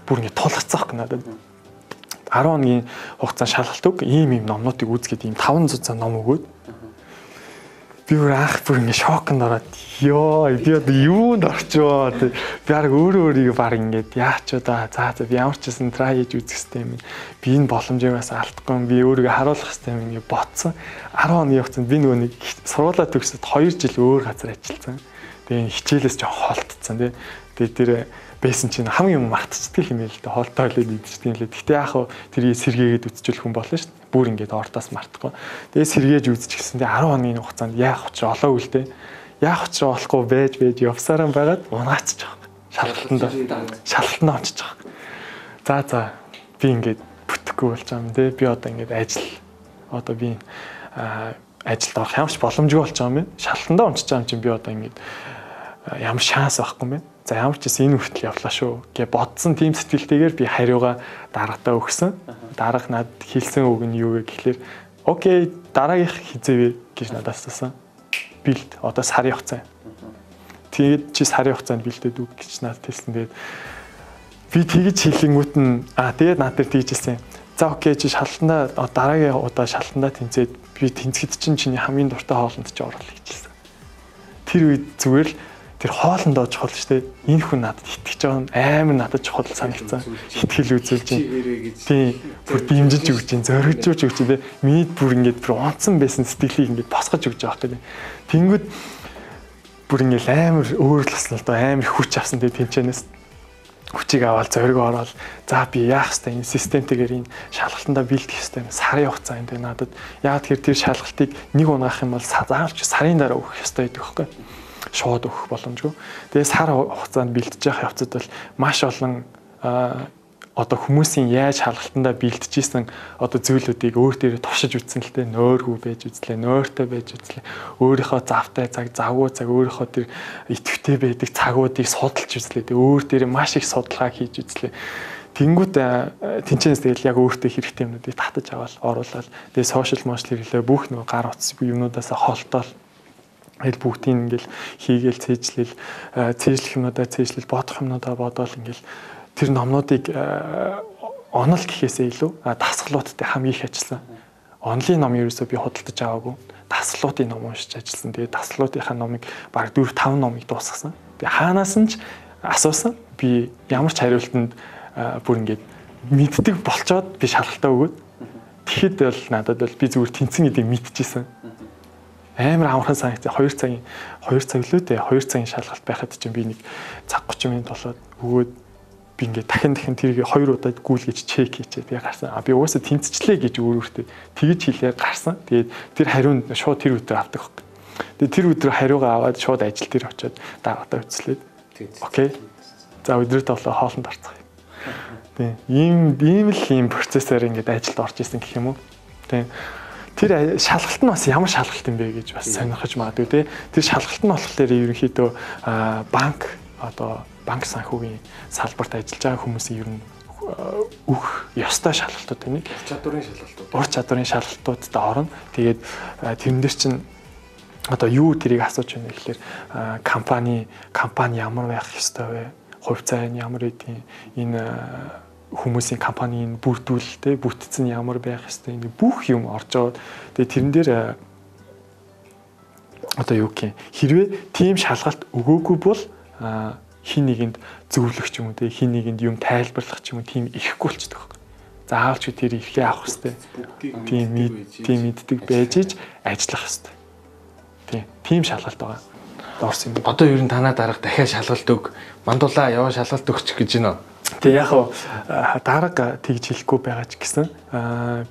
бүр ингээ тулгацсан хэрэг надад. 10 хоногийн хугацаанд шалгалт өг ийм номнуудыг үзгээд ийм 500 ном өгөөд би бүр анх бүр ингээ шокнд ороод ёо би одоо юунд орчоо би яг өөрийгөө баг ингээд яач удаа за би ямар ч гэсэн try хийж үзэх хэрэгтэй юм би энэ боломжоос алдахгүй би өөрийгөө харуулах хэрэгтэй юм ингээ ботсон 10 хоногийн хугацаанд би нөгөө нэг сургуулаа төгсөд 2 жил өөр газар ажилласан тэгээ хичээлээс жоо холтцсон тэгээ тэр байсан чинь хамгийн юм мартчихдаг юм л дээ хоолтой хэлээд идчихсэн юм лээ. Гэтэ яах вэ тэрийг сэргээгээд үтчихэл хүн болно шүү дээ. Бүр ингээд ортоос мартахгүй. Тэгээ сэргээж үзчихсэн. Тэгээ 10 хоногийн хугацаанд яах учраа олоогүй л дээ. Яах учраа олохгүй байж явсараа байгаад унаачиж байгаа. Шалгалтанд онцож байгаа. За би ингээд бүтэхгүй болж байгаа юм дээ. Би одоо ингээд одоо би ажилд орох ямар ч боломжгүй болж байгаа юм байна. Шалгалтанд онцож байгаа юм чинь би одоо ингээд ямар шанс байхгүй юм бэ? За ямар ч гэсэн энэ хүртэл явлаа шүү гэж бодсон тийм сэтгэлтэйгээр би хариугаа дарагтаа өгсөн. Дарга над хэлсэн үг нь юу вэ гэхлээр окей дараагийнх хизээвэ гэж надад асуусан. Бэлд одоо сарын хугацаа. Тэгээд чи сарын хугацаанд бэлдээд үг гэж надад хэлсэн. Тэгээд би тэгж хэлэнгүүт нь тэгээд над дээр тэгж хэлсэн. За окей чи шалгалтандаа дараагийн удаа шалгалтандаа тэнцээд би тэнцэхэд чинь чиний хамгийн дуртай хоолнд чи оруулах гэж хэлсэн. Тэр үед зүгээр л тэр хоолндоо чухал шүү дээ. Энэ хүн надад итгэж байгаа нь амар надад чухал санагдсан. Итгэл үзүүлж байна. Тийм. Бүр дэмжиж өгч байна. Зоригжуулж өгч байна. Миний бүр ингээд бүр онцсон байсан сэтгэлийг ингээд босгож өгч байгаа хэрэг. Тэнгүүд бүр ингээд амар өөрлөсөн л доо амар хүч авсан дээ тэнчэнээс. Хүчийг аваад зориг ороод за би яах вэ энэ системтэйгээр энэ шалгалтандаа бэлдэх ёстой юм. Сарын хугацаанд надад яг тэр шалгалтыг нэг унаах юм бол заавалч сарын дараа өгөх ёстой гэдэг байхгүй. Шууд өгөх боломжгүй. Тэгээ сар хугацаанд бэлтэж явах явцад бол маш олон одоо хүмүүсийн яаж шалгалтандаа бэлтжижсэн одоо зүйлүүдийг өөр дээрээ тушиж үзсэн л дээ, нөөргүү байж үзлээ, нөөртэй байж үзлээ, өөрийнхөө завтай цаг, завгүй цаг, өөрийнхөө тэр идэвхтэй байдаг цагуудыг судалж үзлээ, тэгээ өөр дээрээ маш их судалгаа хийж үзлээ. Тэнгүүд тэнцэнээс тэгэл яг өөртөө хэрэгтэй юмнуудыг татаж аваад оруулаад тэгээ сошиал моошл хэрэглээ бүх нөгөө гар утас юмнуудаас холтоол хэл бүгдийг ингээл хийгээл цээжлэх юмудаа цээжлэл бодох юмудаа бодоол ингээл тэр номнуудыг онол гэхээсээ илүү дасгалуудтай хамгийн их ажилласан. Онлын ном ерөөсөө би худалдаж аваагүй. Дасгалуудын ном уншиж ажилласан. Тэгээд дасгалуудынхаа номыг баг 4-5 номыг дуусгасан. Би хаанаас нь ч асуусан. Би ямар ч хариултанд бүр ингээд мэддэг болчоод би шалгалтаа өгөөд. Тэгэхэд бол надад бол би зүгээр тэнцэн гэдгийг мэдчихсэн. Амар амархан санагцсан 2 цаг лөө дээ 2 цагийн шалгалт байхад чинь би нэг цаг 30 минут болоод өгөөд би ингээд дахин тэрийг 2 удаа гүйлгэж чек хийчихээ би гарсан. Би угаасаа тэнцчлээ гэж өөрөөртөө тэгж хэлээ гарсан. Тэгээд тэр хариунд шууд тэр өдөр авдаг хөөх. Тэгээд тэр өдөр хариугаа аваад шууд ажил дээр очиод дагаатаа үцлээд. Окей. За өдрөө тоглоо хоолнд орцгоё. Тийм. Ийм л процессор ингээд ажилд орж исэн гэх юм уу. Тийм. Тэр шалгалт нь бас ямар шалгалт юм бэ гэж бас сонирхож магадгүй те. Тэр шалгалт нь болохоор ерөнхийдөө банк санхүүгийн салбарт ажиллаж байгаа хүмүүсийн ер нь өөх ёстой шалгалтууд байна. Ур чадварын шалгалтуудад орно. Тэгээд тэрэн дээр чинь одоо юу тэрийг асууж байна гэхээр компани ямар байх ёстой вэ? Хувь цай нь ямар эдийн энэ хүмүүсийн компанийн бүрдүүлэлтэй бүтцэн ямар байх ёстой энэ бүх юм орж аваад тэгээд тэрэн дээр одоо юу гэх юм хэрвээ тийм шалгалт өгөөгүй бол хин нэгэнд зөвлөх ч юм уу те хин нэгэнд юм тайлбарлах ч юм уу тийм ихгүй болчихдог. Заавал ч тэр ихлээ авах хэрэгтэй. Тийм мэддэг байж иж ажиллах хэрэгтэй. Тийм шалгалт байгаа. Доорсон юм. Одоо ер нь танаа дарга дахиад шалгалт өг. Мандуулаа яваа шалгалт өгч гэж байна. Тэгээ яг дарга тэгж хэлэхгүй байгаа ч гэсэн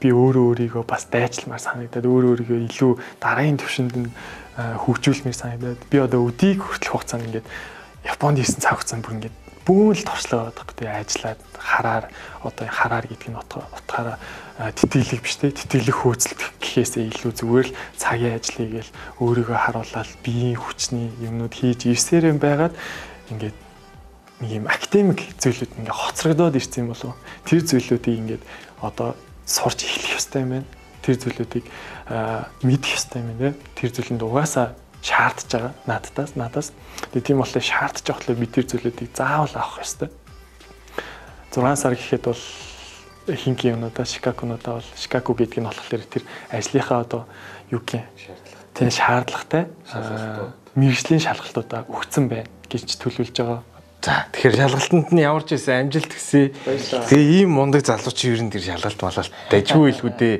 би өөрийгөө бас дайчилмаар санагдаад өөрийгөө илүү дараагийн түвшинд нь хөгжүүлмээр санагдаад би одоо өдийг хүртэлх хугацаанд ингээд Японд хийсэн цаг хугацаанд бүр ингээд бүүн л туршлага байдаг. Тэгээ ажиллаад хараар гэдэг нь утгаараа тэтгэлэг биш те тэтгэлэг хөөцөлдөх гэхээсээ илүү зүгээр л цагийн ажлыг гээл өөрийгөө харуулаад биеийн хүчний юмнууд хийж ирсээр байгаад ингээд нэг юм академик зүйлүүд ингээд хоцрогдоод ирсэн юм болов. Тэр зүйлүүдийг ингээд одоо сурч эхлэх ёстой юм байна. Тэр зүйлүүдийг мэдэх ёстой юм байна. Тэр зүйлэнд угаасаа шаардж байгаа надаас. Тэгээ тийм болохоор шаардж байхлаа би тэр зүйлүүдийг заавал авах ёстой. 6 сар гэхэд бол хинки юмудаа Шикагунуудаа бол Шикагу гэдэг нь болохоор тэр ажлынхаа одоо юу гэх юм тэр шаардлагатай мэргэжлийн шалгалтуудаа өгсөн байна гэж төлөвлөж байгаа. За тэгэхээр шалгалтанд нь яварч исэн амжилт гисээ. Тэгээ ийм мундаг залууч ер нь тэр шалгалт малалт дайжгүй илгүү дээ.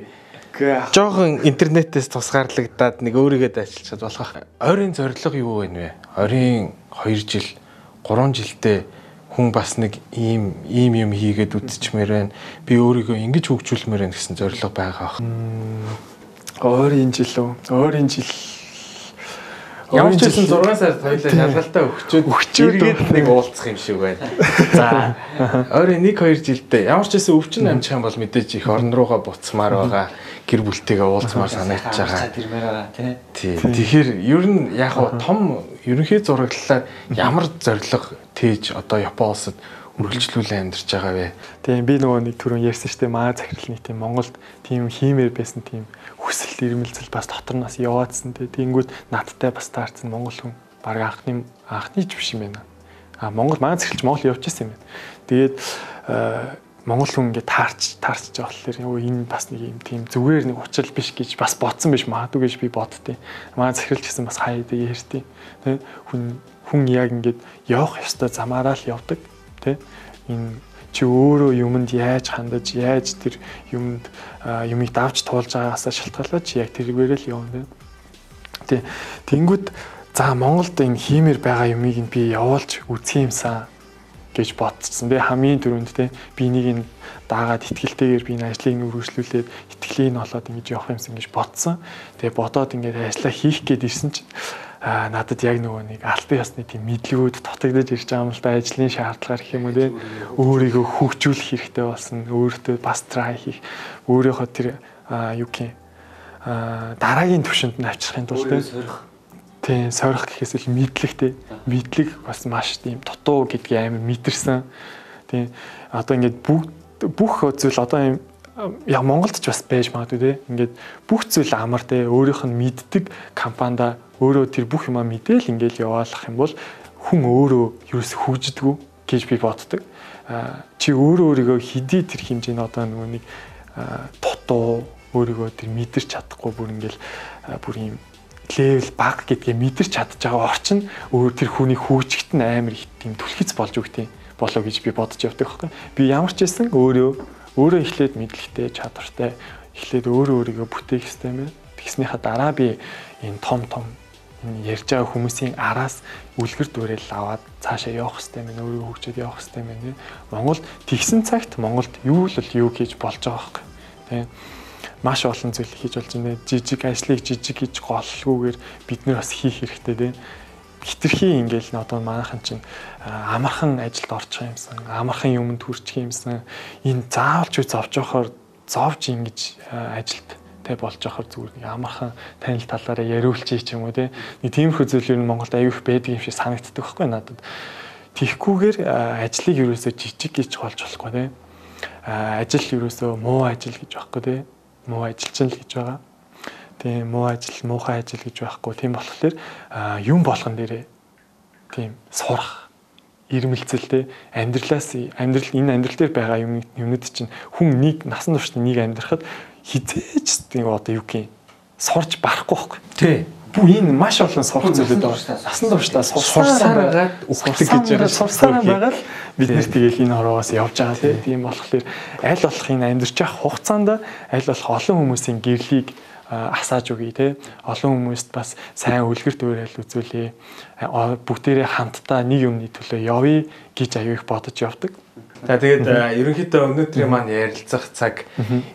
Жохон интернетээс тусгаарлагдаад нэг өөрийгөө дайчилчаад болох. Ойрын зорилго юу вэ нэ? Ойрын 2 жил 3 жилдээ хүн бас нэг ийм юм хийгээд үтчмээр байна. Би өөрийгөө ингэж хөгжүүлмээр байна гэсэн зорилго байгаа бах. Ойрын жил ямар ч гэсэн 6 сард хоёулаа шалгалтаа өгчөөд нэг уулзах юм шиг байна. За ойрын 1-2 жилдээ ямар ч гэсэн өвчин амжих юм бол мэдээж их орон руугаа буцмаар байгаа. Гэр бүлтэйгээ уулзмаар санагдаж байгаа. Тий. Тэгэхээр ер нь яг том ерөнхий зураглалаар ямар зорилго тээж одоо Япон улсад үргэлжлүүлэн амьдарч байгаа вэ? Тийм би нөгөө нэг түрүүн ярьсан шүү дээ маа захирлын тийм Монголд тийм хиймээр байсан тийм хүсэл ирмэлзэл бас доторноос яваадсан тийм. Тэнгүүд надтай бас таарсан монгол хүн баг анхны ч биш юм байна. Монгол маа захирлч Монгол явж ирсэн юм байна. Тэгээд монгол хүн ингээд таарч байгаа болохоор энэ бас нэг юм тийм зүгээр нэг учрал биш гэж бас бодсон биш магадгүй гэж би боддتي. Маа захирлч гэсэн бас хаяад ярьтیں۔ Тэ хүн яг ингээд явах ёстой замаараа л явдаг. Тэ энэ чи өөрөө юмд яаж хандаж яаж тэр юмд юмыг давж туулж байгаагаас шалтгаалаад чи яг тэргээр л явна. Тэ тэнгүүд за Монголд энэ хиймээр байгаа юмыг би явуулж үзэх юмсан гэж бодсон. Би хамгийн түрүүнд те би нэг энэ даагаад итгэлтэйгээр би энэ ажлыг үргэлжлүүлээд итгэлийг нь олоод ингэж явах юмсан гэж бодсон. Тэгээ бодоод ингээд ажиллаа хийх гээд ирсэн чинь надад яг нөгөө нэг албан ёсны тийм мэдлгүүд дутагдж ирж байгаа юм л да, ажлын шаардлагаар гэх юм уу те, өөрийгөө хөгжүүлэх хэрэгтэй болсон, өөртөө бас try хийх, өөрийнхөө тэр юу гэх дараагийн түвшинд нь авчрахын тулд тийм сорих гэхээс л мэдлэгтэй, мэдлэг бас маш тийм дутуу гэдгийг амар мэдэрсэн. Тийм одоо ингээд бүх зүйл одоо юм яг Монголд ч бас байж магадгүй те. Ингээд бүх зүйл амар те, өөрийнх нь мэддэг компанида өөрөө тэр бүх юмаа мэдээл ингээд яваалах юм бол хүн өөрөө ерөөс хөгждөггүй гэж би боддог. Чи өөрийгөө хэдий тэр хэмжээний одоо нөгөө нэг дутуу өөрийгөө тэр мэдэрч чадахгүй бүр ингээд бүр юм левел баг гэдгээ мэдэрч чадж байгаа орчин өөр тэр хүний хөгжигт нь амар их тийм түлхэц болж өгтий болоо гэж би бодож явдаг байхгүй. Би ямар ч байсан өөрөө эхлээд мэдлэгтэй, чадвартай эхлээд өөрийгөө бүтээх хэрэгтэй юм байна. Тэгснийхаа дараа би энэ том энэ ярьж байгаа хүмүүсийн араас үлгэр дуурайл аваад цаашаа явах хэрэгтэй юм байна. Өөрийгөө хөгжөөд явах хэрэгтэй юм байна. Монголд тэгсэн цагт Монголд юу хийж болж байгаа байхгүй. Тийм. Маш олон зүйл хийж болж байна. Жижиг ажлыг жижиг гэж голлгүйгээр бид нэр бас хийх хэрэгтэй тийм. Хитрхи ингээл одоо манайхан чинь амархан ажилд орчих юмсан, амархан юмд хүрчих юмсан. Энэ заавалч зовж явахаар зовж ингэж ажилд тэ болж явахаар зүгээр нэг амархан танил талаараа яриулчих юм уу те. Нэг тиймэрхүү зүйл ер нь Монголд аюух байдаг юм шиг санагддаг байхгүй надад. Тихгүйгээр ажлыг ерөөсөө жижиг гэж голж болохгүй те. Ажил ерөөсөө муу ажил гэж байхгүй те. Муу ажилчин л гэж байгаа. Тийм муу ажил, муухай ажил гэж байхгүй. Тийм болохоор юм болгон дээрээ тийм сурах, ирмэлцэлтэй амьдрал амьдрал дээр байгаа юмнууд чинь хүн нэг насан туршид нэг амьдрахад хизээч тийм одоо юу гэх юм сурж барахгүй байхгүй. Тий. Бүү энэ маш олон сурах зүйлүүд байна. Насан туршдаа сурсараад өгдөг гэж байгаа. Сурсараа байгаа л бид нэр тэгэл энэ хороогоос явж байгаа тийм болохоор аль болох энэ амьдарч явах хугацаанд аль болох олон хүмүүсийн гэрлийг асааж өгье те. Олон хүмүүст бас сайн үлгэр дуурайл үзүүлээ. Бүгдээрээ хамтдаа нэг юмны төлөө явъя гэж аюу их бодож явдаг. За тэгээд ерөнхийдөө өнөөдрийн маань ярилцах цаг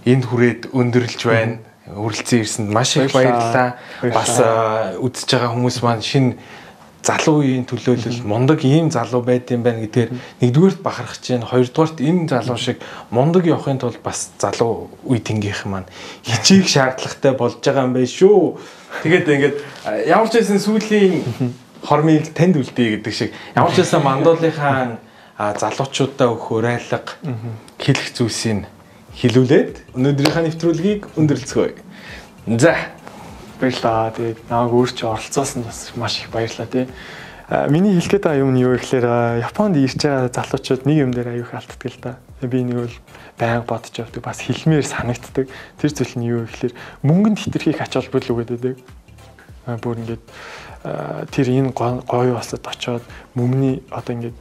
энд хүрээд өндөрлж байна. Үргэлжлэн ирсэнд маш их баярлалаа. Бас үзэж байгаа хүмүүс маань шинэ залуу үеийн төлөөлөл мундаг ийм залуу байд юм байна гэдгээр нэгдүгээрт бахархаж чинь, хоёрдугаарт энэ залуу шиг мундаг явахын тулд бас залуу үе тэнгийнх маань хичээх шаардлагатай болж байгаа юм байна шүү. Тэгээд ингээд ямар ч байсан сүүлийн хормыг танд үлдээ гэдэг шиг ямар ч байсан мандуулынхаа залуучуудаа өгөх урайлга хэлэх зүйлсийг хэлүүлээд өнөөдрийнхээ нэвтрүүлгийг өндөрлцгөөе. За баярлалаа. Тэгээд намайг өөрч оролцуулсан бас маш их баярлалаа тий. Миний хэлэх гээд байгаа юм нь юу гэхээр Японд ирж байгаа залуучууд нэг юм дээр аюух алддаг л да. Би нэг бол байнга бодож явдаг, бас хэлмээр санагддаг. Тэр зүйл нь юу гэхээр мөнгөнд хитрхийх ач холбогдол өгöd байдаг. Бүр ингээд тэр энэ гоё болоод очоод мөнгөний одоо ингээд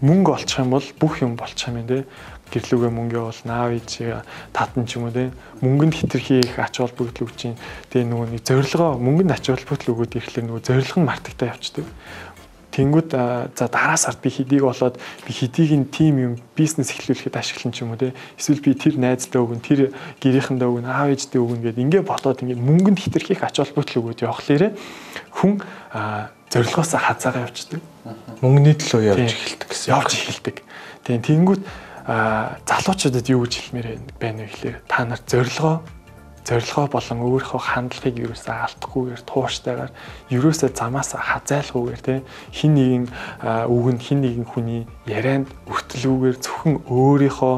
мөнгө олчих юм бол бүх юм болчих юм тий. Гэрлүүгээ мөнгө явуул наав ичээ татан ч юм уу те мөнгөнд хитрхи их ач холбогдол өгч чинь тэгээ нөгөө нэг зорилгоо мөнгөнд ач холбогдол өгөөд ирэхлээр нөгөө зорилго нь мартагтай явчихдаг. Тэнгүүд за дараа сард би хэдийг болоод би хэдийг нь тим юм бизнес эхлүүлэхэд ашиглан ч юм уу те эсвэл би тэр найздаа өгөн тэр гэрийнхэндээ өгөн аав ээждээ өгөн гэдээ ингээ бодоод ингээ мөнгөнд хитрхи их ач холбогдол өгөөд явхлаарэ хүн зорилгоосоо хазаагаа явчихдаг. Мөнгөний төлөө явж эхэлдэг. Тэгээ тэнгүүд залуучуудад юу гэж хэлмээр байна вэ гэхээр та нар зорилгоо болон өөрийнхөө хандлагыг юусаа алдахгүйгээр тууштайгаар юусаа замаас хазайлахгүйгээр те хин нэгэн үгэнд хин нэгэн хүний ярианд өртөлгүйгээр зөвхөн өөрийнхөө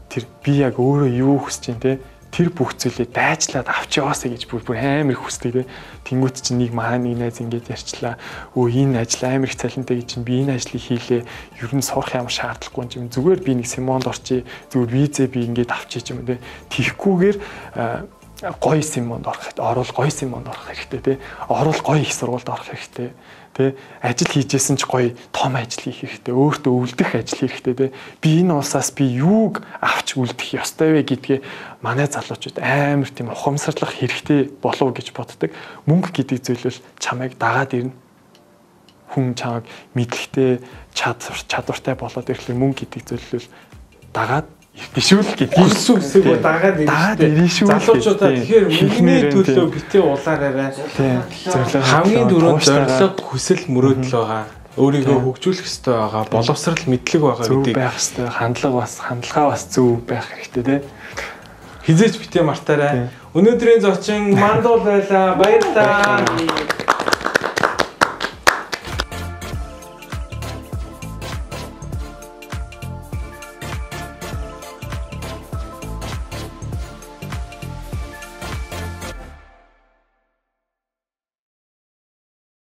тэр би яг өөрөө юу хүсэж байна те тэр бүх зүйлээ дайжлаад авч яваасаа гэж бүр амар их хүсдэг те. Тэнгүүт чинь нэг нэг найз ингэж ярьчлаа. Энэ ажил амар их цалинтай гэж чинь би энэ ажлыг хийлээ. Ер нь сурах ямар шаардлагагүй юм. Зүгээр би нэг Симонд орчий. Зүгээр визээ би ингэж авчиж юм те. Тихгүйгээр гоё Симонд орох хэрэгтэй те. Орол гоё их сургуульд орох хэрэгтэй. Тэ ажил хийжсэн ч гоё том ажил хийх хэрэгтэй. Өөртөө үлдэх ажил хийх хэрэгтэй. Тэ би энэ улсаас би юуг авч үлдэх ёстой вэ гэдгээ манай залуучууд амар тийм ухамсарлах хэрэгтэй болов гэж боддог. Мөнгө гэдэг зүйл бол чамайг дагаад ирнэ. Хүн чамайг мэдлэгтэй чадвартай болоод ирэхлээр мөнгө гэдэг зүйл бол дагаад бишүүл гэдгийг үсэг дагаад ирсэн. Залуучуудаа тэгэхээр мөнгөний төлөө битээ улаараарай. Хамгийн дөрөв зорилго хүсэл мөрөөдөл байгаа. Өөрийгөө хөгжүүлэх хэрэгтэй байгаа. Боловсрал мэдлэг байгаа гэдгийг байх хэрэгтэй. Хандлагаа бас зөв байх хэрэгтэй тий. Хизээч битээ мартаарай. Өнөөдрийн зочин Мандуул байлаа. Баярлалаа.